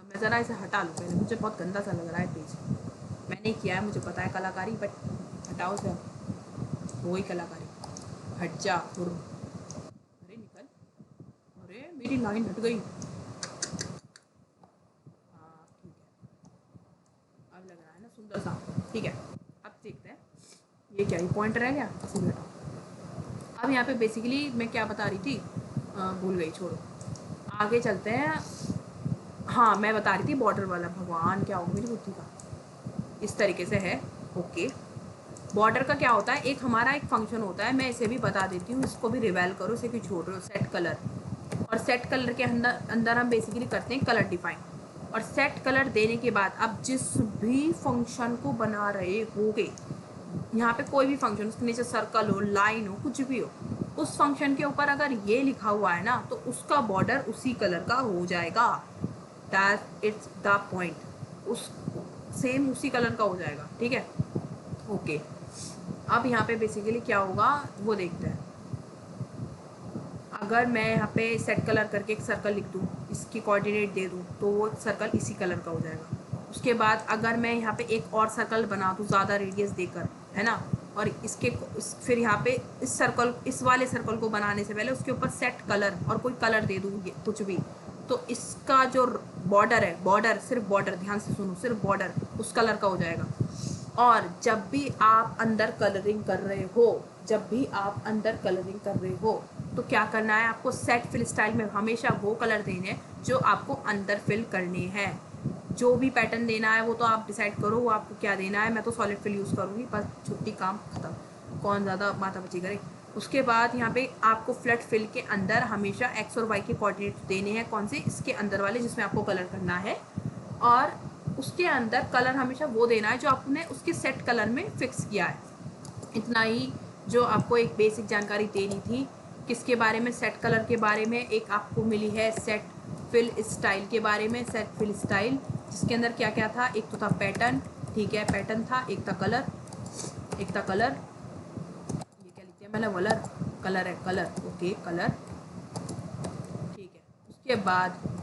[SPEAKER 1] मैं ज़रा इसे हटा लूँ पहले, मुझे बहुत गंदा सा लग रहा है पेज, मैंने किया है, मुझे पता है कलाकारी, बट हटाओ से, वही कलाकारी, हट जा। अरे निकल, अरे मेरी लाइन हट गई। हाँ ठीक है, अब लग रहा है ना सुंदर सा, ठीक है। अब देखते हैं ये क्या, ये पॉइंट रह गया, इसे हटाओ। अब यहाँ पे बेसिकली मैं क्या बता रही थी, भूल गई, छोड़ो, आगे चलते हैं। हाँ मैं बता रही थी बॉर्डर वाला, भगवान क्या होगा मेरी बुद्धि का। इस तरीके से है। ओके, बॉर्डर का क्या होता है, एक हमारा एक फंक्शन होता है, मैं इसे भी बता देती हूँ, इसको भी रिवेल करो, इसे क्यों छोड़ रहे हो। सेट कलर, और सेट कलर के अंदर अंदर हम बेसिकली करते हैं कलर डिफाइन। और सेट कलर देने के बाद आप जिस भी फंक्शन को बना रहे होगे, यहाँ पे कोई भी फंक्शन, उसके नीचे सर्कल हो, लाइन हो, कुछ भी हो, उस फंक्शन के ऊपर अगर ये लिखा हुआ है ना, तो उसका बॉर्डर उसी कलर का हो जाएगा। दैट इट्स द पॉइंट, उस सेम उसी कलर का हो जाएगा, ठीक है। ओके, अब यहाँ पे बेसिकली क्या होगा वो देखते हैं। अगर मैं यहाँ पे सेट कलर करके एक सर्कल लिख दूँ, इसकी कोऑर्डिनेट दे दूँ, तो वो सर्कल इसी कलर का हो जाएगा। उसके बाद अगर मैं यहाँ पे एक और सर्कल बना दूँ ज़्यादा रेडियस देकर, है ना, और फिर यहाँ पे इस सर्कल, इस वाले सर्कल को बनाने से पहले उसके ऊपर सेट कलर और कोई कलर दे दूँ कुछ भी, तो इसका जो बॉर्डर है, बॉर्डर सिर्फ बॉर्डर, ध्यान से सुनो, सिर्फ बॉर्डर उस कलर का हो जाएगा। और जब भी आप अंदर कलरिंग कर रहे हो, जब भी आप अंदर कलरिंग कर रहे हो, तो क्या करना है आपको, सेट फिल स्टाइल में हमेशा वो कलर देने हैं जो आपको अंदर फिल करने हैं। जो भी पैटर्न देना है वो तो आप डिसाइड करो, वो आपको क्या देना है। मैं तो सॉलिड फिल यूज़ करूँगी, बस छुट्टी, काम खत्म, कौन ज़्यादा माथापच्ची करे। उसके बाद यहाँ पे आपको फ्लैट फिल के अंदर हमेशा एक्स और वाई के कोऑर्डिनेट देने हैं, कौन से, इसके अंदर वाले जिसमें आपको कलर करना है। और उसके अंदर कलर हमेशा वो देना है जो आपने उसके सेट कलर में फिक्स किया है। इतना ही जो आपको एक बेसिक जानकारी देनी थी, किसके बारे में, सेट कलर के बारे में। एक आपको मिली है सेट फिल स्टाइल के बारे में, सेट फिल स्टाइल जिसके अंदर क्या क्या था, एक तो था पैटर्न, ठीक है, पैटर्न था, एक था कलर, एक था कलर, ये क्या लिखते हैं मैंने, वलर, कलर है, कलर, ओके, कलर, ठीक है।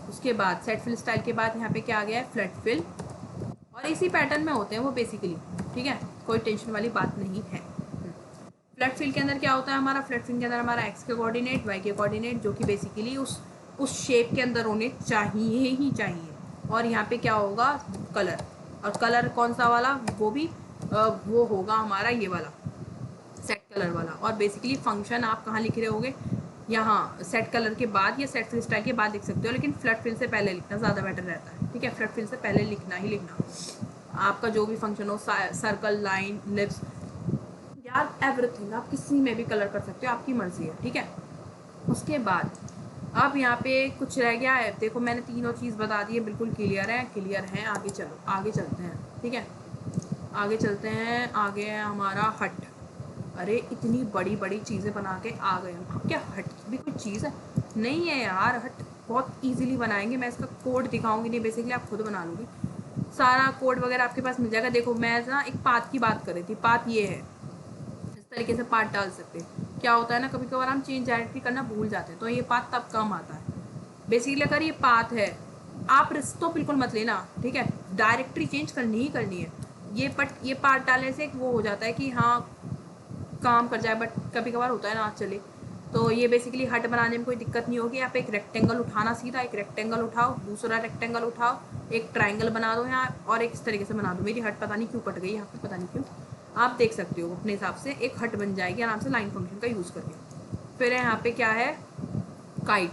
[SPEAKER 1] उसके बाद सेट फिल स्टाइल के बाद यहाँ पे क्या आ गया है, फ्लैट फिल, और इसी पैटर्न में होते हैं वो बेसिकली, ठीक है, कोई टेंशन वाली बात नहीं है। फ्लैट फिल के अंदर क्या होता है हमारा, फ्लैट फिल के अंदर हमारा एक्स के कोऑर्डिनेट, वाई के कोऑर्डिनेट, जो कि बेसिकली उस शेप के अंदर होने चाहिए ही चाहिए। और यहाँ पे क्या होगा, कलर, और कलर कौन सा वाला, वो भी वो होगा हमारा ये वाला सेट कलर वाला। और बेसिकली फंक्शन आप कहाँ लिख रहे होगे, यहाँ सेट कलर के बाद या सेट फिल स्टाइल के बाद लिख सकते हो, लेकिन फ्लैट फिल से पहले लिखना ज़्यादा बेटर रहता है, ठीक है। फ्लैट फिल से पहले लिखना ही लिखना। आपका जो भी फंक्शन हो, सर्कल, लाइन, लिप्स, यार एवरीथिंग, आप किसी में भी कलर कर सकते हो, आपकी मर्जी है, ठीक है। उसके बाद अब यहाँ पे कुछ रह गया है, देखो मैंने तीनों चीज़ बता दी है, बिल्कुल क्लियर है, क्लियर है। आगे चलो, आगे चलते हैं, ठीक है, आगे चलते हैं। आगे है हमारा हट। अरे इतनी बड़ी बड़ी चीज़ें बना के आ गए हम, क्या हट भी कोई चीज़ है, नहीं है यार। हट बहुत इजीली बनाएंगे, मैं इसका कोड दिखाऊंगी नहीं, बेसिकली आप खुद बना लूँगी, सारा कोड वगैरह आपके पास मिल जाएगा। देखो मैं ना एक पाथ की बात कर रही थी, पाथ ये है, इस तरीके से पाथ डाल सकते हैं। क्या होता है ना, कभी कभार हम चेंज डायरेक्टली करना भूल जाते हैं, तो ये पाथ तब काम आता है। बेसिकली अगर ये पाथ है, आप रिस्क तो बिल्कुल मत लेना, ठीक है, डायरेक्टरी चेंज करनी ही करनी है। ये पाथ डालने से वो हो जाता है कि हाँ काम कर जाए, बट कभी कभार होता है ना चले। तो ये बेसिकली हट बनाने में कोई दिक्कत नहीं होगी। आप एक रेक्टेंगल उठाना, सीधा एक रेक्टेंगल उठाओ, दूसरा रेक्टेंगल उठाओ, एक ट्राइंगल बना दो यहाँ, और एक इस तरीके से बना दो। मेरी हट पता नहीं क्यों कट गई यहाँ पे, पता नहीं क्यों, आप देख सकते हो अपने हिसाब से, एक हट बन जाएगी आराम से लाइन फंक्शन का यूज़ करके। फिर यहाँ पे क्या है, काइट।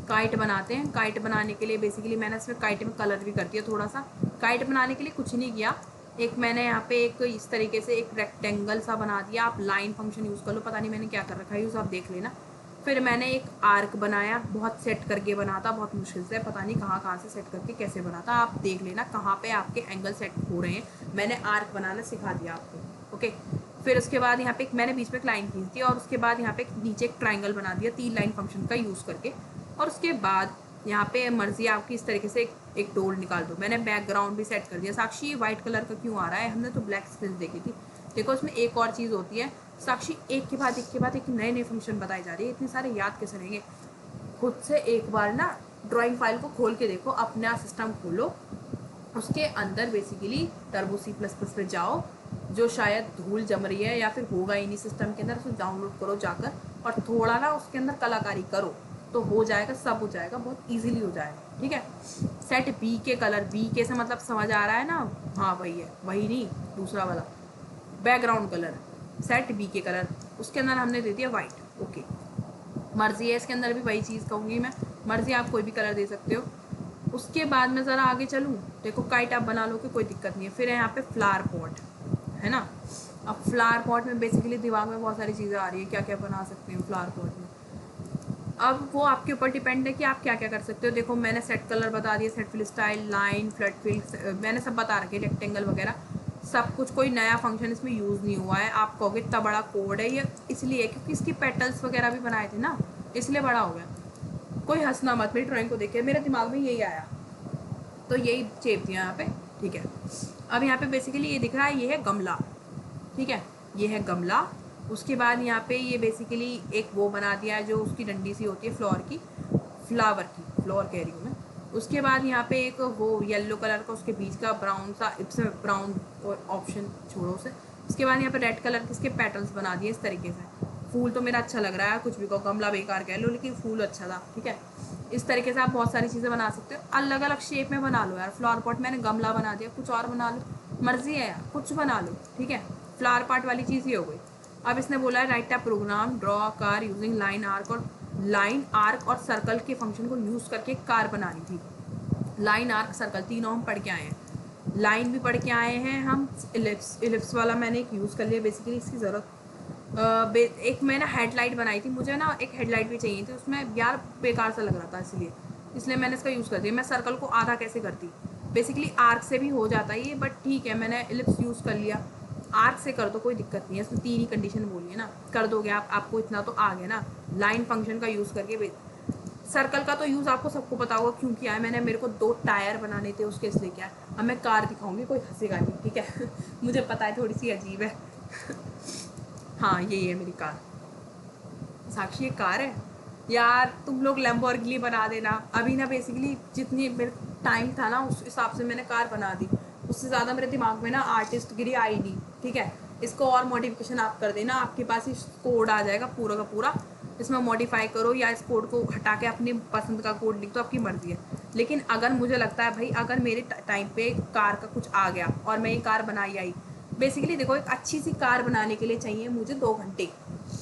[SPEAKER 1] काइट बनाते हैं। काइट बनाने के लिए बेसिकली मैंने इसमें काइट में कलर भी कर दिया थोड़ा सा। काइट बनाने के लिए कुछ नहीं किया, एक मैंने यहाँ पे एक इस तरीके से एक रेक्टेंगल सा बना दिया। आप लाइन फंक्शन यूज़ कर लो, पता नहीं मैंने क्या कर रखा है यूज़, आप देख लेना। फिर मैंने एक आर्क बनाया, बहुत सेट करके बना था, बहुत मुश्किल से, पता नहीं कहाँ से सेट करके कैसे बना था, आप देख लेना कहाँ पे आपके एंगल सेट हो रहे हैं। मैंने आर्क बनाना सिखा दिया आपको, ओके। फिर उसके बाद यहाँ पे मैंने बीच में एक लाइन खींच दी, और उसके बाद यहाँ पे नीचे एक ट्राइंगल बना दिया 3 लाइन फंक्शन का यूज़ करके। और उसके बाद यहाँ पे मर्जी आपकी, इस तरीके से एक डोर निकाल दो। मैंने बैकग्राउंड भी सेट कर दिया। साक्षी ये वाइट कलर का क्यों आ रहा है, हमने तो ब्लैक स्क्रीन देखी थी। देखो इसमें एक और चीज़ होती है साक्षी, एक के बाद एक नए नए फंक्शन बताए जा रही है, इतने सारे याद कैसे रहेंगे। खुद से एक बार ना ड्राइंग फाइल को खोल के देखो, अपना सिस्टम खोलो, उसके अंदर बेसिकली टर्बो C++ पे जाओ, जो शायद धूल जम रही है या फिर होगा ही नहीं सिस्टम के अंदर, उसे डाउनलोड करो जाकर, और थोड़ा ना उसके अंदर कलाकारी करो, तो हो जाएगा, सब हो जाएगा, बहुत इजीली हो जाएगा, ठीक है। सेट बी के कलर, बी के से मतलब समझ आ रहा है ना, हाँ वही है, वही नहीं दूसरा वाला बैकग्राउंड कलर, सेट बी के कलर, उसके अंदर हमने दे दिया वाइट, ओके। मर्जी है इसके अंदर भी वही चीज़ कहूँगी मैं, मर्जी आप कोई भी कलर दे सकते हो। उसके बाद मैं ज़रा आगे चलूँ, देखो काइट आप बना लो कि कोई दिक्कत नहीं है। फिर है यहाँ पे फ्लावर पॉट, है ना। अब फ्लावर पॉट में बेसिकली दिमाग में बहुत सारी चीज़ें आ रही है, क्या क्या बना सकते हैं फ्लावर पॉट में। अब वो आपके ऊपर डिपेंड है कि आप क्या क्या कर सकते हो। देखो मैंने सेट कलर बता दिया, set fill style, line, flood fill, मैंने सब बता रखे, रेक्टेंगल वगैरह सब कुछ। कोई नया फंक्शन इसमें यूज़ नहीं हुआ है। आप कहोगे इतना बड़ा कोड है, ये इसलिए क्योंकि इसकी पेटल्स वगैरह भी बनाए थे ना, इसलिए बड़ा हो गया। कोई हंसना मत, मेरी ड्राइंग को देख के मेरे दिमाग में यही आया, तो यही चेप दिया यहाँ पे, ठीक है। अब यहाँ पे बेसिकली ये दिख रहा है, ये है गमला, ठीक है, ये है गमला। उसके बाद यहाँ पे ये बेसिकली एक वो बना दिया है जो उसकी डंडी सी होती है फ्लावर की, फ्लावर कह रही हूँ मैं। उसके बाद यहाँ पे एक वो येलो कलर का, उसके बीच का ब्राउन सा, इससे ब्राउन ऑप्शन छोड़ो उसे। उसके बाद यहाँ पे रेड कलर के इसके पेटल्स बना दिए इस तरीके से। फूल तो मेरा अच्छा लग रहा है, कुछ भी कहो, गमला बेकार कह लो लेकिन फूल अच्छा था, ठीक है। इस तरीके से आप बहुत सारी चीज़ें बना सकते हो, अलग अलग शेप में बना लो यार। फ्लावर पॉट मैंने गमला बना दिया, कुछ और बना लो, मर्जी है यार, कुछ बना लो, ठीक है। फ्लावर पॉट वाली चीज़ ये हो गई। अब इसने बोला है write a program draw car using line arc और सर्कल के फंक्शन को यूज़ करके कार बनानी थी। लाइन आर्क सर्कल तीनों हम पढ़ के आए हैं, लाइन भी पढ़ के आए हैं हम, इलिप्स वाला मैंने एक यूज़ कर लिया बेसिकली इसकी ज़रूरत। एक मैंने हेडलाइट बनाई थी, मुझे ना एक हेडलाइट भी चाहिए थी, उसमें यार बेकार सा लग रहा था, इसलिए मैंने इसका यूज़ कर दिया। मैं सर्कल को आधा कैसे करती, बेसिकली आर्क से भी हो जाता है ये, बट ठीक है मैंने इलिप्स यूज़ कर लिया। आर्क से कर दो कोई दिक्कत नहीं है, इसमें 3 ही कंडीशन बोली है ना, कर दोगे आप, आपको इतना तो आ गया ना। लाइन फंक्शन का यूज़ करके, सर्कल का तो यूज़ आपको सबको पता होगा क्यों किया है मैंने, मेरे को 2 टायर बनाने थे उसके, इसलिए क्या है। अब मैं कार दिखाऊंगी, कोई हंसेगा नहीं, ठीक है मुझे पता है थोड़ी सी अजीब है हाँ यही है मेरी कार। साक्षी ये कार है यार, तुम लोग लैम्बोर्गिनी बना देना। अभी ना बेसिकली जितनी मेरे टाइम था ना उस हिसाब से मैंने कार बना दी, उससे ज़्यादा मेरे दिमाग में ना आर्टिस्ट गिरी आई नहीं, ठीक है। इसको और मॉडिफिकेशन आप कर देना, आपके पास ही कोड आ जाएगा पूरा का पूरा, इसमें मॉडिफाई करो या इस कोड को हटा के अपनी पसंद का कोड लिख दो, आपकी मर्जी है। लेकिन अगर मुझे लगता है भाई, अगर मेरे टाइम पे कार का कुछ आ गया और मैं ये कार बनाई आई, बेसिकली देखो एक अच्छी सी कार बनाने के लिए चाहिए मुझे 2 घंटे,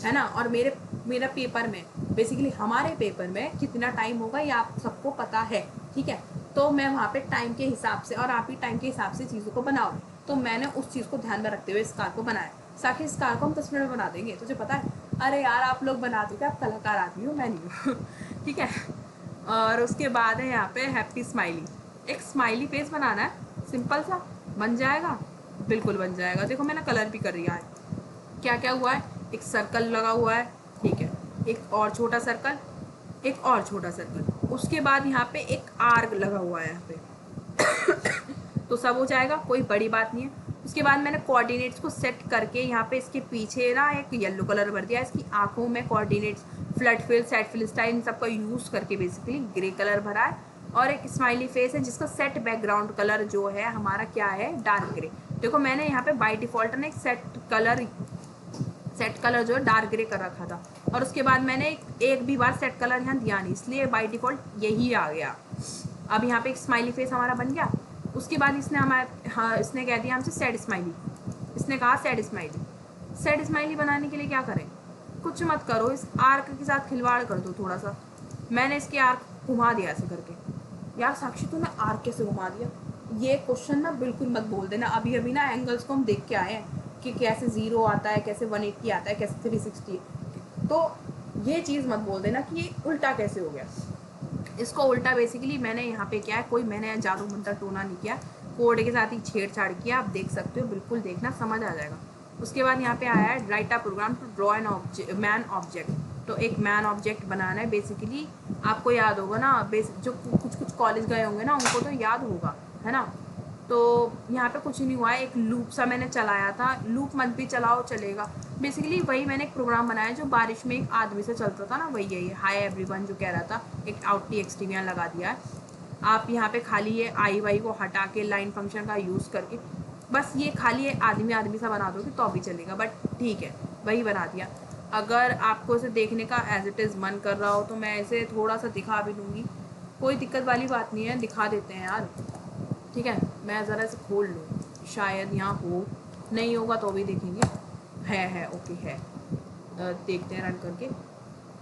[SPEAKER 1] है ना। और मेरा पेपर में, बेसिकली हमारे पेपर में कितना टाइम होगा ये आप सबको पता है, ठीक है। तो मैं वहाँ पे टाइम के हिसाब से, और आप ही टाइम के हिसाब से चीज़ों को बनाओ, तो मैंने उस चीज़ को ध्यान में रखते हुए इस कार को बनाया। साथ ही इस कार को हम 10 मिनट में बना देंगे, तुझे पता है। अरे यार आप लोग बना दोगे, आप कलाकार आदमी हो, मैं नहीं हूँ ठीक है। और उसके बाद है यहाँ पे हैप्पी स्माइली, एक स्माइली फेस बनाना है, सिंपल सा बन जाएगा, बिल्कुल बन जाएगा। देखो मैंने कलर भी कर दिया है, क्या क्या हुआ है, एक सर्कल लगा हुआ है, ठीक है, एक और छोटा सर्कल, एक और छोटा सर्कल, उसके बाद यहाँ पे एक आर्क लगा हुआ है यहाँ पे तो सब हो जाएगा, कोई बड़ी बात नहीं है। उसके बाद मैंने कोऑर्डिनेट्स को सेट करके यहाँ पे इसके पीछे ना एक येलो कलर भर दिया, इसकी आंखों में coordinates, flood fill, set fill style, इन सबका यूज़ करके बेसिकली ग्रे कलर भरा है। और एक स्माइली फेस है जिसका सेट बैकग्राउंड कलर जो है हमारा क्या है, डार्क ग्रे। देखो मैंने यहाँ पे बाय डिफ़ॉल्ट ना एक सेट कलर जो है डार्क ग्रे कर रखा था, और उसके बाद मैंने एक भी बार सेट कलर यहाँ दिया नहीं, इसलिए बाय डिफ़ॉल्ट यही आ गया। अब यहाँ पे एक स्माइली फेस हमारा बन गया। उसके बाद इसने इसने कह दिया हमसे सैड स्माइली, इसने कहा सैड स्माइली बनाने के लिए क्या करें, कुछ मत करो, इस आर्क के साथ खिलवाड़ कर दो थोड़ा सा। मैंने इसके आर्क घुमा दिया ऐसे करके। यार साक्षी तूने आर्क कैसे घुमा दिया, ये क्वेश्चन ना बिल्कुल मत बोल देना। अभी अभी ना एंगल्स को हम देख के आए हैं कि कैसे 0 आता है, कैसे 180 आता है, कैसे 360, तो ये चीज़ मत बोल देना कि ये उल्टा कैसे हो गया। इसको उल्टा बेसिकली मैंने यहाँ पे क्या है, कोई मैंने जादू मंत्र टोना नहीं किया, कोड के साथ ही छेड़छाड़ किया। आप देख सकते हो, बिल्कुल देखना, समझ आ जाएगा। उसके बाद यहाँ पे आया है write a program to draw an man object. तो एक मैन ऑब्जेक्ट बनाना है बेसिकली, आपको याद होगा ना, जो कुछ कॉलेज गए होंगे ना उनको तो याद होगा, है ना। तो यहाँ पे कुछ नहीं हुआ है, एक लूप सा मैंने चलाया था, लूप मत भी चलाओ चलेगा। बेसिकली वही मैंने एक प्रोग्राम बनाया जो बारिश में एक आदमी से चलता था ना, वही है ये हाय एवरीवन जो कह रहा था, एक out.txt यहाँ लगा दिया है। आप यहाँ पे खाली ये आई वाई को हटा के लाइन फंक्शन का यूज़ करके बस ये खाली ये आदमी सा बना दोगे तो भी चलेगा, बट ठीक है वही बना दिया। अगर आपको इसे देखने का एज इट इज़ मन कर रहा हो तो मैं इसे थोड़ा सा दिखा भी दूँगी, कोई दिक्कत वाली बात नहीं है, दिखा देते हैं यार, ठीक है। मैं ज़रा इसे खोल लूँ, शायद यहाँ हो, नहीं होगा तो भी देखेंगे, है ओके है। देखते हैं रन करके।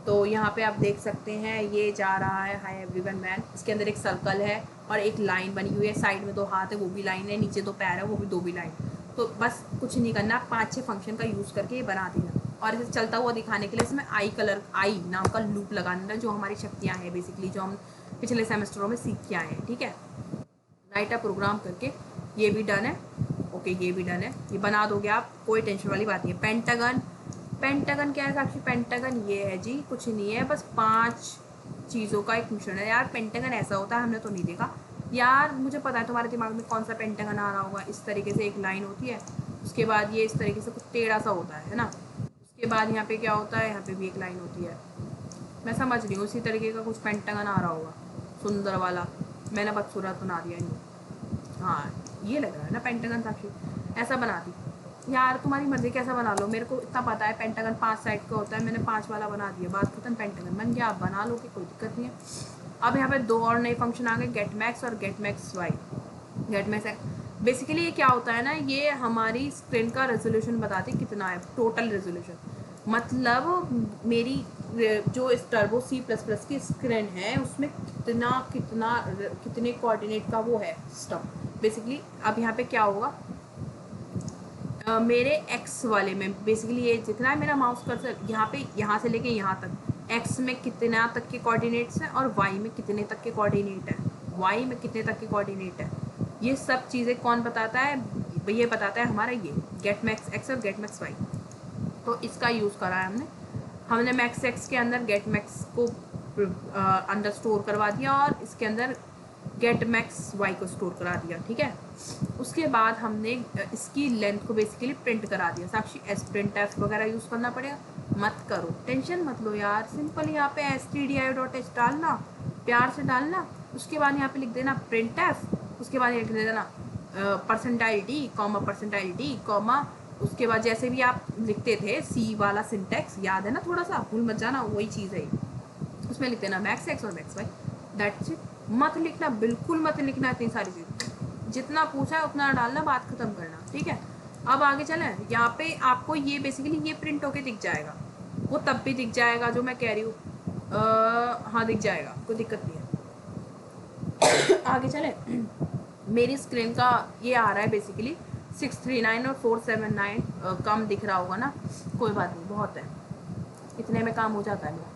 [SPEAKER 1] तो यहाँ पे आप देख सकते हैं ये जा रहा है हाय एवरीवन मैन। इसके अंदर एक सर्कल है और एक लाइन बनी हुई है, साइड में 2 हाथ है वो भी लाइन है, नीचे 2 पैर है वो भी 2 भी लाइन। तो बस कुछ नहीं करना, 5-6 फंक्शन का यूज़ करके ये बना देना। और इसे चलता हुआ दिखाने के लिए इसमें आई नाम का लूप लगाना, जो हमारी शक्तियाँ हैं बेसिकली, जो हम पिछले सेमेस्टरों में सीख के आए हैं। ठीक है, राइट अ प्रोग्राम करके ये भी डन है। ओके, ये भी डन है, ये बना दोगे आप, कोई टेंशन वाली बात नहीं है। पेंटागन क्या है साक्षी? पेंटागन ये है जी, कुछ नहीं है, बस 5 चीज़ों का एक मिश्रण है। यार पेंटागन ऐसा होता है, हमने तो नहीं देखा यार। मुझे पता है तुम्हारे दिमाग में कौन सा पेंटागन आ रहा होगा। इस तरीके से एक लाइन होती है, उसके बाद ये इस तरीके से कुछ टेढ़ा सा होता है ना। उसके बाद यहाँ पे क्या होता है, यहाँ पे भी एक लाइन होती है। मैं समझ रही हूँ, उसी तरीके का कुछ पेंटागन आ रहा होगा, सुंदर वाला। मैंने बदसूरत बना दिया इनको। हाँ, ये लग रहा है ना पेंटागन साक्षी, ऐसा बना दी। यार तुम्हारी मर्जी, कैसा बना लो, मेरे को इतना पता है पेंटागन 5 साइड का होता है, मैंने 5 वाला बना दिया, बात खत्म, पेंटागन बन गया। आप बना लो कि कोई दिक्कत नहीं है। अब यहाँ पे 2 और नए फंक्शन आ गए, गेट मैक्स और get max Y. Get max basically ये क्या होता है ना, ये हमारी स्क्रीन का रेजोल्यूशन बताती कितना है, टोटल रेजोल्यूशन। मतलब मेरी जो इस टर्बो C++ की स्क्रीन है उसमें कितने कोऑर्डिनेट का वो है सिस्टम बेसिकली। अब यहाँ पे क्या होगा, मेरे एक्स वाले में बेसिकली ये जितना है मेरा माउस कर्सर, यहाँ से लेके यहाँ तक एक्स में कितना तक के कोऑर्डिनेट्स हैं और वाई में कितने तक के कोऑर्डिनेट है, ये सब चीज़ें कौन बताता है? ये बताता है हमारा ये गेट मैक्स एक्स और गेट मैक्स वाई। तो इसका यूज़ करा है हमने मैक्स एक्स के अंदर गेट मैक्स को अंदर स्टोर करवा दिया और इसके अंदर गेट मैक्स वाई को स्टोर करा दिया। ठीक है, उसके बाद हमने इसकी लेंथ को बेसिकली प्रिंट करा दिया। साक्षी sprintf वगैरह यूज़ करना पड़ेगा, मत करो, टेंशन मत लो यार, सिंपल यहाँ पे stdio.h डालना, प्यार से डालना। उसके बाद यहाँ पे लिख देना printf, उसके बाद लिख देना %d, कॉमा उसके बाद जैसे भी आप लिखते थे सी वाला सिंटेक्स, याद है ना, थोड़ा सा भूल मत जाना, वही चीज़ है। उसमें लिख देना मैक्स एक्स और मैक्स वाई, दैट्स इट। मत लिखना, बिल्कुल मत लिखना इतनी सारी चीज़, जितना पूछा है उतना डालना, बात खत्म करना। ठीक है, अब आगे चलें। यहाँ पे आपको ये बेसिकली ये प्रिंट होके दिख जाएगा, वो तब भी दिख जाएगा जो मैं कह रही हूँ। हाँ दिख जाएगा, कोई दिक्कत नहीं है। आगे चलें। मेरी स्क्रीन का ये आ रहा है बेसिकली 639 और 479, कम दिख रहा होगा ना, कोई बात नहीं, बहुत है, इतने में काम हो जाता है मेरा।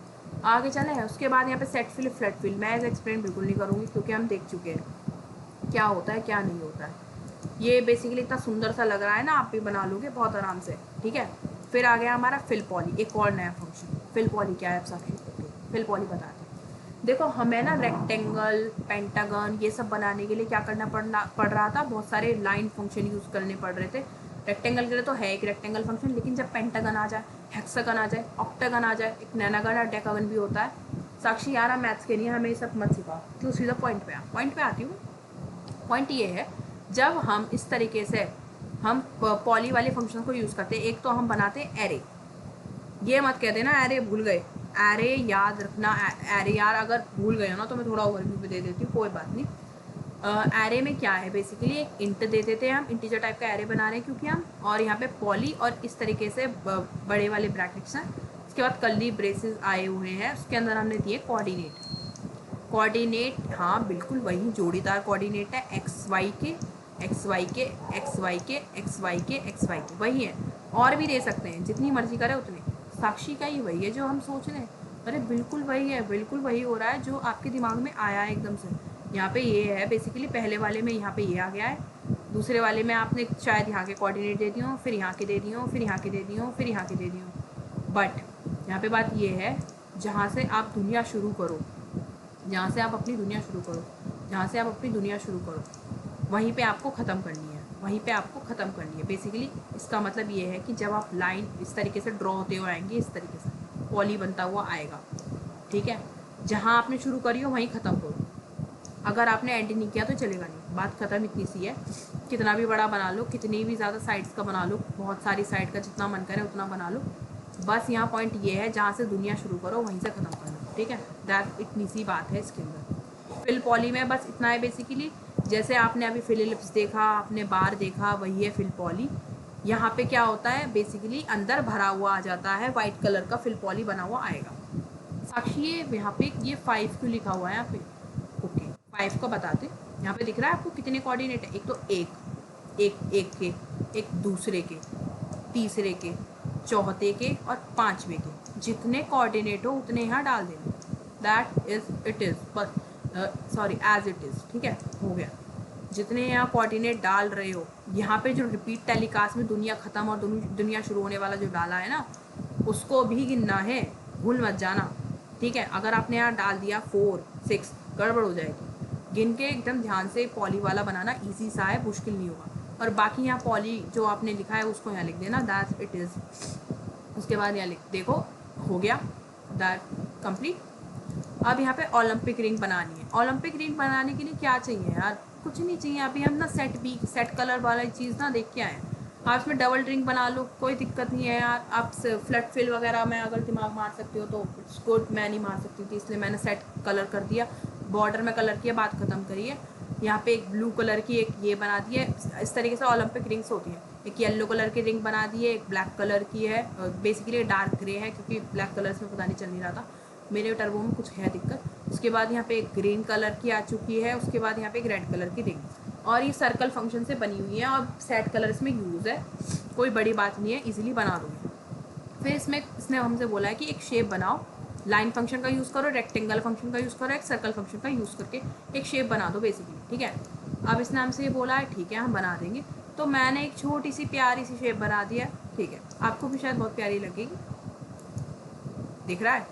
[SPEAKER 1] आगे चले। उसके बाद यहाँ पे सेट फिल फ्लैट फिल, मैं ऐसे एक्सप्लेन बिल्कुल नहीं करूँगी क्योंकि हम देख चुके हैं क्या होता है क्या नहीं होता है। ये बेसिकली इतना सुंदर सा लग रहा है ना, आप भी बना लोगे बहुत आराम से। ठीक है, फिर आ गया हमारा फिल पॉली, एक और नया फंक्शन। फिल पॉली क्या है साक्षी? फिल पॉली बताते हैं। देखो हमें ना रेक्टेंगल, पेंटागन ये सब बनाने के लिए क्या करना पड़ रहा था, बहुत सारे लाइन फंक्शन यूज़ करने पड़ रहे थे। रेक्टेंगल के लिए तो है एक रेक्टेंगल फंक्शन, लेकिन जब पेंटागन आ जाए, हेक्सागन आ जाए, ऑक्टागन आ जाए, एक नैनागन और डेकागन भी होता है। साक्षी यार मैथ्स के लिए हमें ये सब मत सिखा, क्यों, सीधा पॉइंट पे आती हूँ। पॉइंट ये है, जब हम इस तरीके से हम पॉली वाले फंक्शन को यूज़ करते हैं, एक तो हम बनाते हैं एरे। ये मत कह देना एरे भूल गए, एरे याद रखना। एरे यार अगर भूल गए हो ना तो मैं थोड़ा ओवरव्यू भी दे देती हूँ, कोई बात नहीं। एरे में क्या है बेसिकली, एक इंट दे देते हैं हम, इंटीजर टाइप का एरे बना रहे हैं क्योंकि हम, और यहाँ पे पॉली और इस तरीके से बड़े वाले ब्रैकेट्स हैं। उसके बाद कर्ली ब्रेसेस आए हुए हैं, उसके अंदर हमने दिए कोऑर्डिनेट। हाँ बिल्कुल वही जोड़ीदार कोऑर्डिनेट है, एक्स वाई के वही है। और भी दे सकते हैं, जितनी मर्जी करे उतने। साक्षी का ही वही है जो हम सोच रहे हैं, अरे बिल्कुल वही है, बिल्कुल वही हो रहा है जो आपके दिमाग में आया है एकदम से। यहाँ पे ये है बेसिकली, पहले वाले में यहाँ पे ये आ गया है, दूसरे वाले में आपने शायद यहाँ के कोऑर्डिनेट दे दिए हों, फिर यहाँ के दे दिए हों, फिर यहाँ के दे दिए हों, फिर यहाँ के दे दिए हों। बट यहाँ पे बात ये है, जहाँ से आप दुनिया शुरू करो, जहाँ से आप अपनी दुनिया शुरू करो, वहीं पे आपको ख़त्म करनी है, बेसिकली। इसका मतलब ये है कि जब आप लाइन इस तरीके से ड्रॉ होते हुए आएंगे, इस तरीके से पॉली बनता हुआ आएगा। ठीक है, जहाँ आपने शुरू करी हो वहीं ख़त्म करो, अगर आपने एंड नहीं किया तो चलेगा नहीं, बात ख़त्म इतनी सी है। कितना भी बड़ा बना लो, कितनी भी ज़्यादा साइड्स का बना लो, बहुत सारी साइड का जितना मन करे उतना बना लो, बस यहाँ पॉइंट ये है, जहाँ से दुनिया शुरू करो वहीं से ख़त्म कर लो। ठीक है, दैट इतनी सी बात है इसके अंदर। फिल पॉली में बस इतना है बेसिकली, जैसे आपने अभी फिल एलिप्स देखा, आपने बार देखा, वही है फिल पॉली। यहाँ पे क्या होता है बेसिकली, अंदर भरा हुआ आ जाता है, वाइट कलर का फिल पॉली बना हुआ आएगा। साक्षी ये यहाँ पे ये 5 क्यों लिखा हुआ है यहाँ पे? ओके 5 को बताते, यहाँ पे दिख रहा है आपको कितने कोऑर्डिनेट है? एक तो एक के, एक दूसरे के, तीसरे के, चौथे के और पांचवे के, जितने कोऑर्डिनेट हो उतने यहाँ डाल देना। दैट इज इट इज बस, सॉरी एज इट इज, ठीक है, हो गया। जितने यहाँ कोऑर्डिनेट डाल रहे हो, यहाँ पे जो रिपीट टेलीकास्ट में दुनिया ख़त्म और दुनिया शुरू होने वाला जो डाला है ना, उसको भी गिनना है, भूल मत जाना, ठीक है। अगर आपने यहाँ डाल दिया 4 6 गड़बड़ हो जाएगी। गिन के एकदम ध्यान से पॉली वाला बनाना, इजी सा है, मुश्किल नहीं होगा। और बाकी यहाँ पॉली जो आपने लिखा है उसको यहाँ लिख देना, दैट इट इज़। उसके बाद यहाँ लिख, देखो हो गया दैट कंप्लीट। अब यहाँ पे ओलंपिक रिंग बनानी है। ओलंपिक रिंग बनाने के लिए क्या चाहिए यार? कुछ नहीं चाहिए। अभी हम ना सेट कलर वाला चीज़ ना देख के आए हैं। आप इसमें डबल रिंग बना लो, कोई दिक्कत नहीं है यार। आप फ्लड फिल वगैरह में अगर दिमाग मार सकते हो तो इट्स गुड, मैं नहीं मार सकती थी इसलिए मैंने सेट कलर कर दिया, बॉर्डर में कलर किया, बात ख़त्म करिए। यहाँ पे एक ब्लू कलर की एक ये बना दी है। इस तरीके से ओलंपिक रिंग्स होती हैं। एक येलो कलर की रिंग बना दी है, एक ब्लैक कलर की है, बेसिकली डार्क ग्रे है क्योंकि ब्लैक कलर्स में पता नहीं चल नहीं रहा था, मेरे टर्बो में कुछ है दिक्कत। उसके बाद यहाँ पे एक ग्रीन कलर की आ चुकी है। उसके बाद यहाँ पे एक रेड कलर की रिंग, और ये सर्कल फंक्शन से बनी हुई है और सेट कलर इसमें यूज़ है, कोई बड़ी बात नहीं है, इजीली बना दूँगी। फिर इसने हमसे बोला है कि एक शेप बनाओ, लाइन फंक्शन का यूज़ करो, रेक्टेंगल फंक्शन का यूज़ करो, एक सर्कल फंक्शन का यूज़ करके एक शेप बना दो बेसिकली, ठीक है। अब इसने हमसे ये बोला है, ठीक है हम बना देंगे। तो मैंने एक छोटी सी प्यारी सी शेप बना दिया, ठीक है, आपको भी शायद बहुत प्यारी लगेगी। दिख रहा है?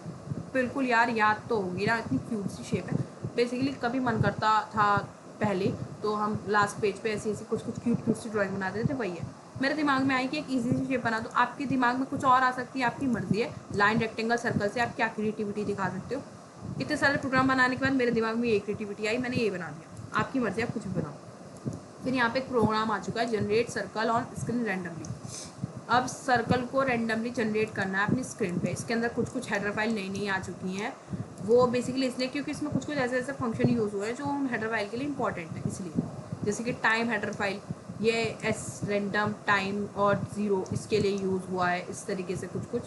[SPEAKER 1] बिल्कुल यार, याद तो होगी ना, इतनी क्यूट सी शेप है। बेसिकली कभी मन करता था पहले तो हम लास्ट पेज पे ऐसी ऐसी कुछ क्यूट सी ड्राइंग बना देते थे, वही है। मेरे दिमाग में आई कि एक इजी सी शेप बना दो। आपके दिमाग में कुछ और आ सकती है, आपकी मर्जी है। लाइन, रेक्टेंगल, सर्कल से आप क्या क्रिएटिविटी दिखा सकते हो। इतने सारे प्रोग्राम बनाने के बाद मेरे दिमाग में ये क्रिएटिविटी आई, मैंने ये बना दिया। आपकी मर्जी है, आप कुछ भी बनाओ। फिर यहाँ पे एक प्रोग्राम आ चुका है, generate circle on screen randomly. अब सर्कल को रैंडमली जनरेट करना है अपनी स्क्रीन पे। इसके अंदर कुछ हेडर फाइल नई आ चुकी हैं, वो बेसिकली इसलिए क्योंकि इसमें कुछ ऐसे ऐसे फंक्शन यूज़ हुए हैं जो हम हेडर फाइल के लिए इंपॉर्टेंट है, इसलिए। जैसे कि टाइम हेडर फाइल, ये एस रैंडम टाइम और 0 इसके लिए यूज़ हुआ है, इस तरीके से कुछ।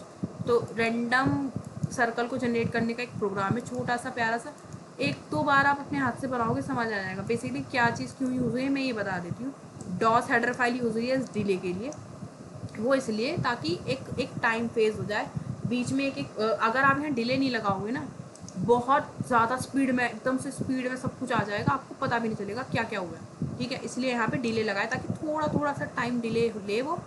[SPEAKER 1] तो रैंडम सर्कल को जनरेट करने का एक प्रोग्राम है, छोटा सा प्यारा सा। 1-2 बार आप अपने हाथ से बनाओगे, समझ आ जाएगा बेसिकली क्या चीज़ क्यों यूज़ हुई है। मैं ये बता देती हूँ। डॉस हेडर फाइल यूज़ हुई है इस डिले के लिए, वो इसलिए ताकि एक टाइम फेज हो जाए बीच में। अगर आप यहाँ डिले नहीं लगाओगे ना, बहुत ज़्यादा स्पीड में, एकदम से स्पीड में सब कुछ आ जाएगा, आपको पता भी नहीं चलेगा क्या क्या हुआ है, ठीक है। इसलिए यहाँ पे डिले लगाए ताकि थोड़ा सा टाइम डिले ले वो।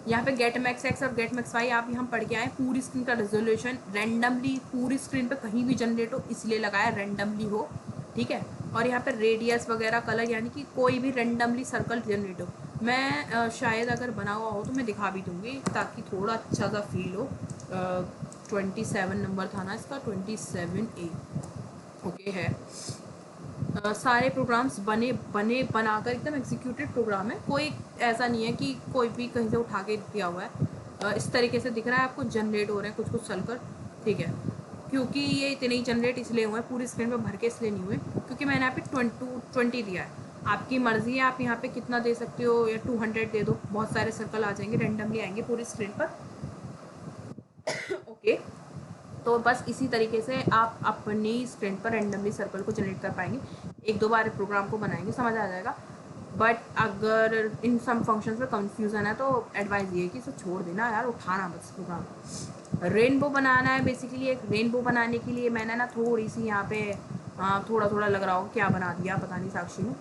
[SPEAKER 1] यहाँ पे गेट मैक्स एक्स और गेट मैक्स वाई आप यहाँ पढ़ के आए। पूरी स्क्रीन का रेजोल्यूशन रैंडमली पूरी स्क्रीन पे कहीं भी जनरेट हो, इसलिए लगाया रैंडमली हो, ठीक है। और यहाँ पे रेडियस वगैरह कलर, यानी कि कोई भी रैंडमली सर्कल जनरेट हो। मैं शायद अगर बना हुआ हो तो मैं दिखा भी दूँगी ताकि थोड़ा अच्छा सा फील हो। 27 नंबर था ना इसका, 27A ओके है। सारे प्रोग्राम्स बनाकर एकदम एग्जीक्यूटेड प्रोग्राम है, कोई ऐसा नहीं है कि कोई भी कहीं से उठा के दिया हुआ है। इस तरीके से दिख रहा है आपको, जनरेट हो रहे हैं कुछ सर्कल, ठीक है। क्योंकि ये इतने ही जनरेट इसलिए हुए हैं, पूरी स्क्रीन पे भर के इसलिए नहीं हुए क्योंकि मैंने यहाँ पे 20 दिया है। आपकी मर्ज़ी है, आप यहाँ पे कितना दे सकते हो, या 200 दे दो, बहुत सारे सर्कल आ जाएंगे, रैंडमली आएंगे पूरी स्क्रीन पर। ओके तो बस इसी तरीके से आप अपनी स्क्रीन पर रैंडमली सर्कल को जनरेट कर पाएंगे। 1-2 बार प्रोग्राम को बनाएंगे, समझ आ जाएगा। बट अगर इन सम फंक्शंस में कंफ्यूजन है तो एडवाइस ये है कि इसे छोड़ देना यार, उठाना बस प्रोग्राम। रेनबो बनाना है बेसिकली। एक रेनबो बनाने के लिए मैंने ना थोड़ी सी यहाँ पे थोड़ा लग रहा हो क्या बना दिया, पता नहीं साक्षी ने।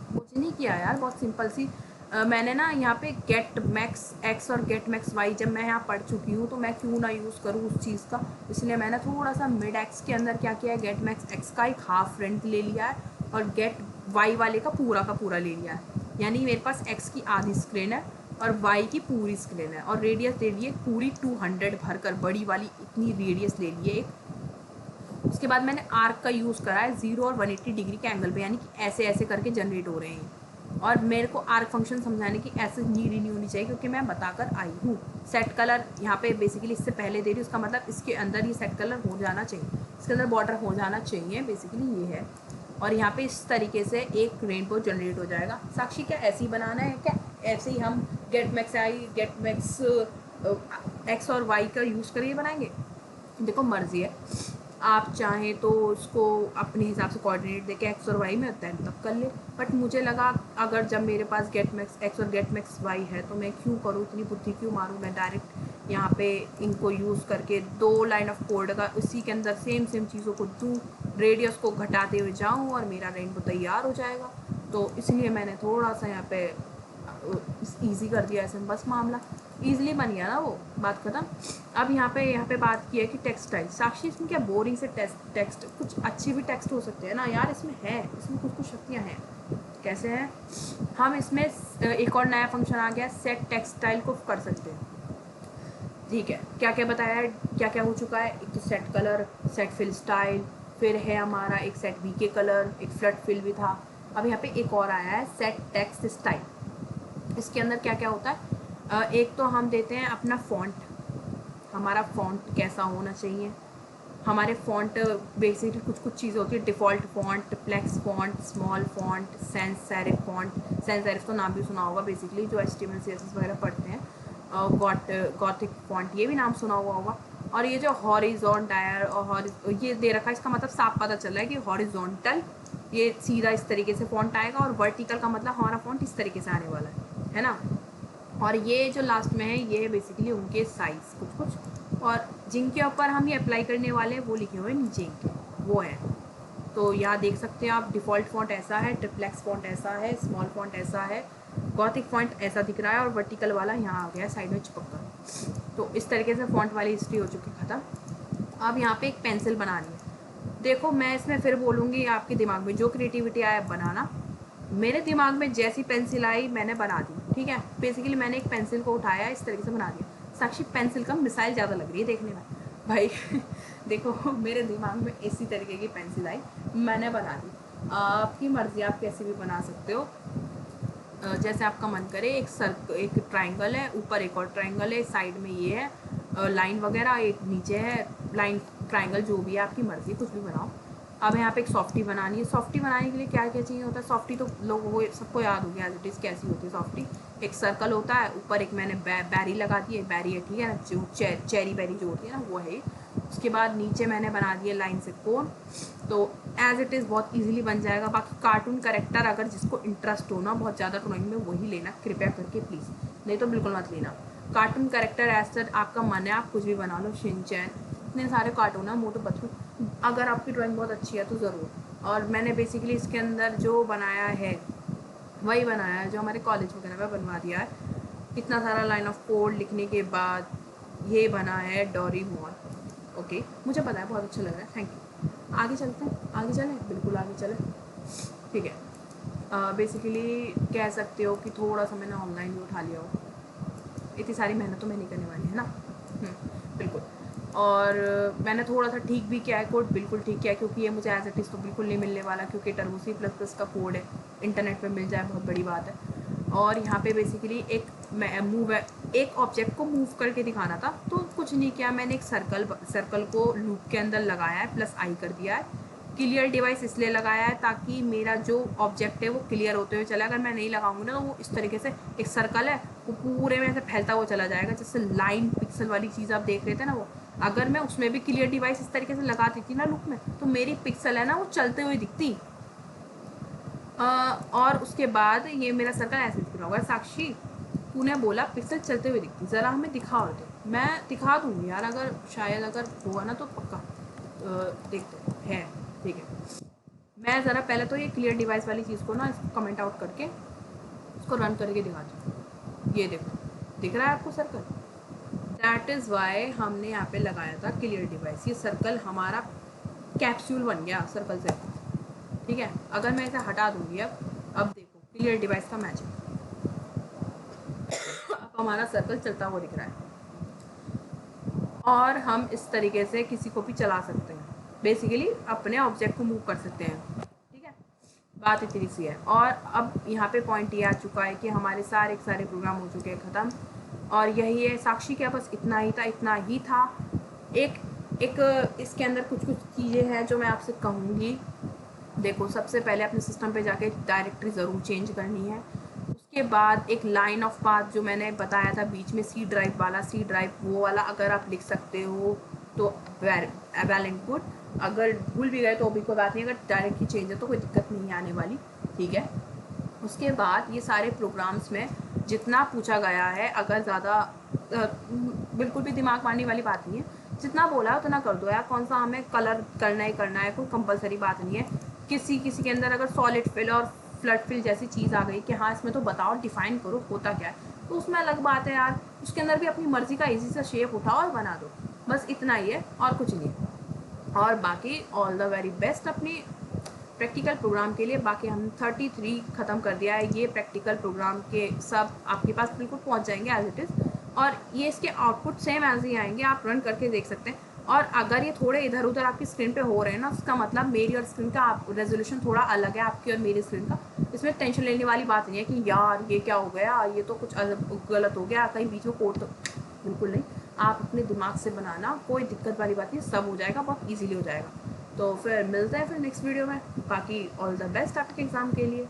[SPEAKER 1] कुछ नहीं किया यार, बहुत सिंपल सी मैंने ना यहाँ पे गेट मैक्स एक्स और गेट मैक्स वाई जब मैं यहाँ पढ़ चुकी हूँ तो मैं क्यों ना यूज़ करूँ उस चीज़ का, इसलिए मैंने थोड़ा सा मिड एक्स के अंदर क्या किया है, गेट मैक्स एक्स का एक हाफ रेंट ले लिया है और गेट वाई वाले का पूरा ले लिया है। यानी मेरे पास एक्स की आधी स्क्रीन है और वाई की पूरी स्क्रीन है, और रेडियस ले लिए पूरी 200 भरकर, बड़ी वाली इतनी रेडियस ले लिए एक। उसके बाद मैंने आर्क का यूज़ करा है 0 और 180 डिग्री के एंगल पे, यानी कि ऐसे ऐसे करके जनरेट हो रहे हैं। और मेरे को आर्क फंक्शन समझाने की ऐसे नीड ही नहीं होनी चाहिए क्योंकि मैं बताकर आई हूँ। सेट कलर यहाँ पे बेसिकली इससे पहले दे रही हूँ, उसका मतलब इसके अंदर ये सेट कलर हो जाना चाहिए, इसके अंदर बॉर्डर हो जाना चाहिए, बेसिकली ये है। और यहाँ पे इस तरीके से एक रेनबो जनरेट हो जाएगा। साक्षी क्या ऐसे ही बनाना है क्या? ऐसे ही हम गेट मैक्स एक्स और वाई का यूज़ करके बनाएंगे? देखो मर्जी है। आप चाहें तो उसको अपने हिसाब से कोऑर्डिनेट देके एक्स और वाई में होता है तब कर ले, बट मुझे लगा अगर जब मेरे पास गेट मैक्स एक्स और गेट मैक्स वाई है तो मैं क्यों करूँ, इतनी बुद्धि क्यों मारूँ, मैं डायरेक्ट यहाँ पे इनको यूज़ करके 2 लाइन ऑफ कोड का उसी के अंदर सेम सेम चीज़ों को दूँ, रेडियस को घटाते हुए जाऊँ और मेरा रेनबो तैयार हो जाएगा। तो इसलिए मैंने थोड़ा सा यहाँ पे ईज़ी कर दिया ऐसे, बस मामला ईज़िली बन गया ना, वो बात ख़त्म। अब यहाँ पे बात की है कि टेक्सटाइल। साक्षी इसमें क्या बोरिंग से टेक्स्ट कुछ अच्छी भी टेक्स्ट हो सकते हैं ना यार, इसमें है, इसमें कुछ कुछ शक्तियाँ हैं। कैसे हैं? हम इसमें एक और नया फंक्शन आ गया, सेट टेक्सटाइल को कर सकते हैं। ठीक है, क्या क्या बताया है, क्या क्या हो चुका है? एक तो set colour, set fill style, फिर है हमारा एक सेट वी के कलर, एक फ्लड फिल भी था। अब यहाँ पे एक और आया है सेट टेक्स्ट स्टाइल। इसके अंदर क्या क्या होता है? एक तो हम देते हैं अपना फॉन्ट, हमारा फॉन्ट कैसा होना चाहिए। हमारे फॉन्ट बेसिकली कुछ कुछ चीज़ें होती है, default font, flex font, small font, sans serif font. Sans serif तो नाम भी सुना होगा, बेसिकली जो HTML CSS वगैरह पढ़ते हैं। गॉथिक फॉन्ट, ये भी नाम सुना हुआ होगा। और ये जो हॉरिजॉन्टल और ये दे रखा है, इसका मतलब साफ पता चल रहा है कि हॉरिजॉन्टल ये सीधा इस तरीके से फॉन्ट आएगा, और वर्टिकल का मतलब हमारा फॉन्ट इस तरीके से आने वाला है ना। और ये जो लास्ट में है ये बेसिकली उनके साइज़ कुछ कुछ, और जिनके ऊपर हम ये अप्लाई करने वाले हैं वो लिखे हुए हैं नीचे इनके, वो है। तो यहाँ देख सकते हैं आप, डिफ़ॉल्ट फॉन्ट ऐसा है, ट्रिप्लेक्स फॉन्ट ऐसा है, स्मॉल फॉन्ट ऐसा है, गॉथिक फॉन्ट ऐसा दिख रहा है, और वर्टिकल वाला यहाँ आ गया साइड में चिपक कर। तो इस तरीके से फॉन्ट वाली हिस्ट्री हो चुकी ख़त्म। अब यहाँ पे एक पेंसिल बनानी है। देखो मैं इसमें फिर बोलूँगी, आपके दिमाग में जो क्रिएटिविटी आए बनाना। मेरे दिमाग में जैसी पेंसिल आई मैंने बना दी, ठीक है। बेसिकली मैंने एक पेंसिल को उठाया, इस तरीके से बना दिया। साक्षी पेंसिल का मिसाइल ज़्यादा लग रही है देखने में भाई देखो मेरे दिमाग में इसी तरीके की पेंसिल आई, मैंने बना दी। आपकी मर्ज़ी, आप कैसे भी बना सकते हो, जैसे आपका मन करे। एक ट्राइंगल है, ऊपर एक और ट्राइंगल है, साइड में ये है लाइन वगैरह, एक नीचे है लाइन, ट्राइंगल, जो भी है आपकी मर्ज़ी, कुछ भी बनाओ। अब यहाँ पे एक सॉफ्टी बनानी है। सॉफ्टी बनाने के लिए क्या क्या चाहिए होता है? सॉफ्टी तो लोगों को सबको याद हो गया एज इट इज़, कैसी होती है सॉफ्टी। एक सर्कल होता है, ऊपर एक मैंने बैरी लगा दी है, बैरी है, ठीक है ना, जो चेरी बैरी जो होती है ना, वो है। उसके बाद नीचे मैंने बना दिए लाइन से कोन। तो एज इट इज़ बहुत इजीली बन जाएगा। बाकी कार्टून कैरेक्टर अगर जिसको इंटरेस्ट हो ना बहुत ज़्यादा ड्राइंग में, वही लेना कृपया करके प्लीज़, नहीं तो बिल्कुल मत लेना। कार्टून कैरेक्टर एज आपका मन है आप कुछ भी बना लो, शिनचैन, इतने सारे कार्टून है, मोटू पतलू। अगर आपकी ड्राइंग बहुत अच्छी है तो ज़रूर। और मैंने बेसिकली इसके अंदर जो बनाया है वही बनाया है जो हमारे कॉलेज वगैरह में बनवा दिया है। इतना सारा लाइन ऑफ कोड लिखने के बाद ये बना है डोरेमोन। ओके, मुझे पता है बहुत अच्छा लग रहा है, थैंक यू। आगे चलते हैं, आगे चलें, बिल्कुल आगे चलें, ठीक है। बेसिकली कह सकते हो कि थोड़ा सा मैंने ऑनलाइन भी उठा लिया हो, इतनी सारी मेहनत तो मैं नहीं करने वाली है ना। बिल्कुल। और मैंने थोड़ा सा ठीक भी किया है कोड, बिल्कुल ठीक किया है, क्योंकि ये मुझे एज इट इज़ तो बिल्कुल नहीं मिलने वाला, क्योंकि टर्बो C++ का कोड है, इंटरनेट पे मिल जाए बहुत बड़ी बात है। और यहाँ पे बेसिकली एक ऑब्जेक्ट को मूव करके दिखाना था, तो कुछ नहीं किया मैंने, एक सर्कल को लूप के अंदर लगाया है, +i कर दिया है। क्लियर डिवाइस इसलिए लगाया है ताकि मेरा जो ऑब्जेक्ट है वो क्लियर होते हुए चला, अगर मैं नहीं लगाऊंगी ना तो वो इस तरीके से, एक सर्कल है वो पूरे में से फैलता हुआ चला जाएगा, जैसे लाइन पिक्सल वाली चीज़ आप देख रहे थे ना वो। अगर मैं उसमें भी क्लियर डिवाइस इस तरीके से लगा देती ना लूप में, तो मेरी पिक्सल है ना वो चलते हुए दिखती। और उसके बाद ये मेरा सर्कल ऐसे दिख रहा होगा। साक्षी तूने बोला पिक्सल चलते हुए दिखती, ज़रा हमें दिखाओ दे। मैं दिखा दूँगी यार, अगर शायद अगर होगा ना तो पक्का देखते हैं, ठीक है। मैं ज़रा पहले तो ये क्लियर डिवाइस वाली चीज़ को ना इसको कमेंट आउट करके इसको रन करके दिखाती हूँ। ये देखो, दिख रहा है आपको सर्कल? दैट इज़ वाई हमने यहाँ पे लगाया था क्लियर डिवाइस। ये सर्कल हमारा कैप्सूल बन गया सर्कल से, ठीक है। अगर मैं इसे हटा दूँगी अब देखो क्लियर डिवाइस का मैजिक, अब हमारा सर्कल चलता हुआ दिख रहा है। और हम इस तरीके से किसी को भी चला सकते हैं, बेसिकली अपने ऑब्जेक्ट को मूव कर सकते हैं, ठीक है। बात इतनी सी है। और अब यहाँ पे पॉइंट ये आ चुका है कि हमारे सारे प्रोग्राम हो चुके हैं ख़त्म, और यही है साक्षी क्या, बस इतना ही था, इतना ही था। एक इसके अंदर कुछ चीज़ें हैं जो मैं आपसे कहूँगी। देखो सबसे पहले अपने सिस्टम पे जाके डायरेक्टरी ज़रूर चेंज करनी है। उसके बाद एक लाइन ऑफ पाथ जो मैंने बताया था बीच में, C ड्राइव वाला, C ड्राइव वो वाला अगर आप लिख सकते हो तो वेल एंड गुड। अगर भूल भी गए तो भी कोई बात नहीं, अगर डायरेक्टली चेंज है तो कोई दिक्कत नहीं आने वाली, ठीक है। उसके बाद ये सारे प्रोग्राम्स में जितना पूछा गया है, अगर ज़्यादा बिल्कुल भी दिमाग मारने वाली बात नहीं है, जितना बोला है उतना कर दो यार। कौन सा हमें कलर करना ही करना है, कोई कंपलसरी बात नहीं है। किसी किसी के अंदर अगर सॉलिड फिल और फ्लड फिल जैसी चीज़ आ गई कि हाँ इसमें तो बताओ, डिफाइन करो होता क्या है, तो उसमें अलग बात है यार। उसके अंदर भी अपनी मर्ज़ी का इजी सा शेप उठाओ और बना दो, बस इतना ही है और कुछ नहीं। और बाकी ऑल द वेरी बेस्ट अपनी प्रैक्टिकल प्रोग्राम के लिए। बाकी हम 33 ख़त्म कर दिया है, ये प्रैक्टिकल प्रोग्राम के सब आपके पास बिल्कुल पहुंच जाएंगे एज इट इज़, और ये इसके आउटपुट सेम एज ही आएंगे, आप रन करके देख सकते हैं। और अगर ये थोड़े इधर उधर आपकी स्क्रीन पे हो रहे हैं ना, उसका मतलब मेरी और स्क्रीन का आप रेजोल्यूशन थोड़ा अलग है आपकी और मेरी स्क्रीन का। इसमें टेंशन लेने वाली बात नहीं है कि यार ये क्या हो गया, ये तो कुछ गलत हो गया, कहीं बीच में कोड तो बिल्कुल नहीं। आप अपने दिमाग से बनाना, कोई दिक्कत वाली बात नहीं, सब हो जाएगा, बहुत ईजीली हो जाएगा। तो फिर मिलते हैं फिर नेक्स्ट वीडियो में। बाकी ऑल द बेस्ट आपके एग्ज़ाम के लिए।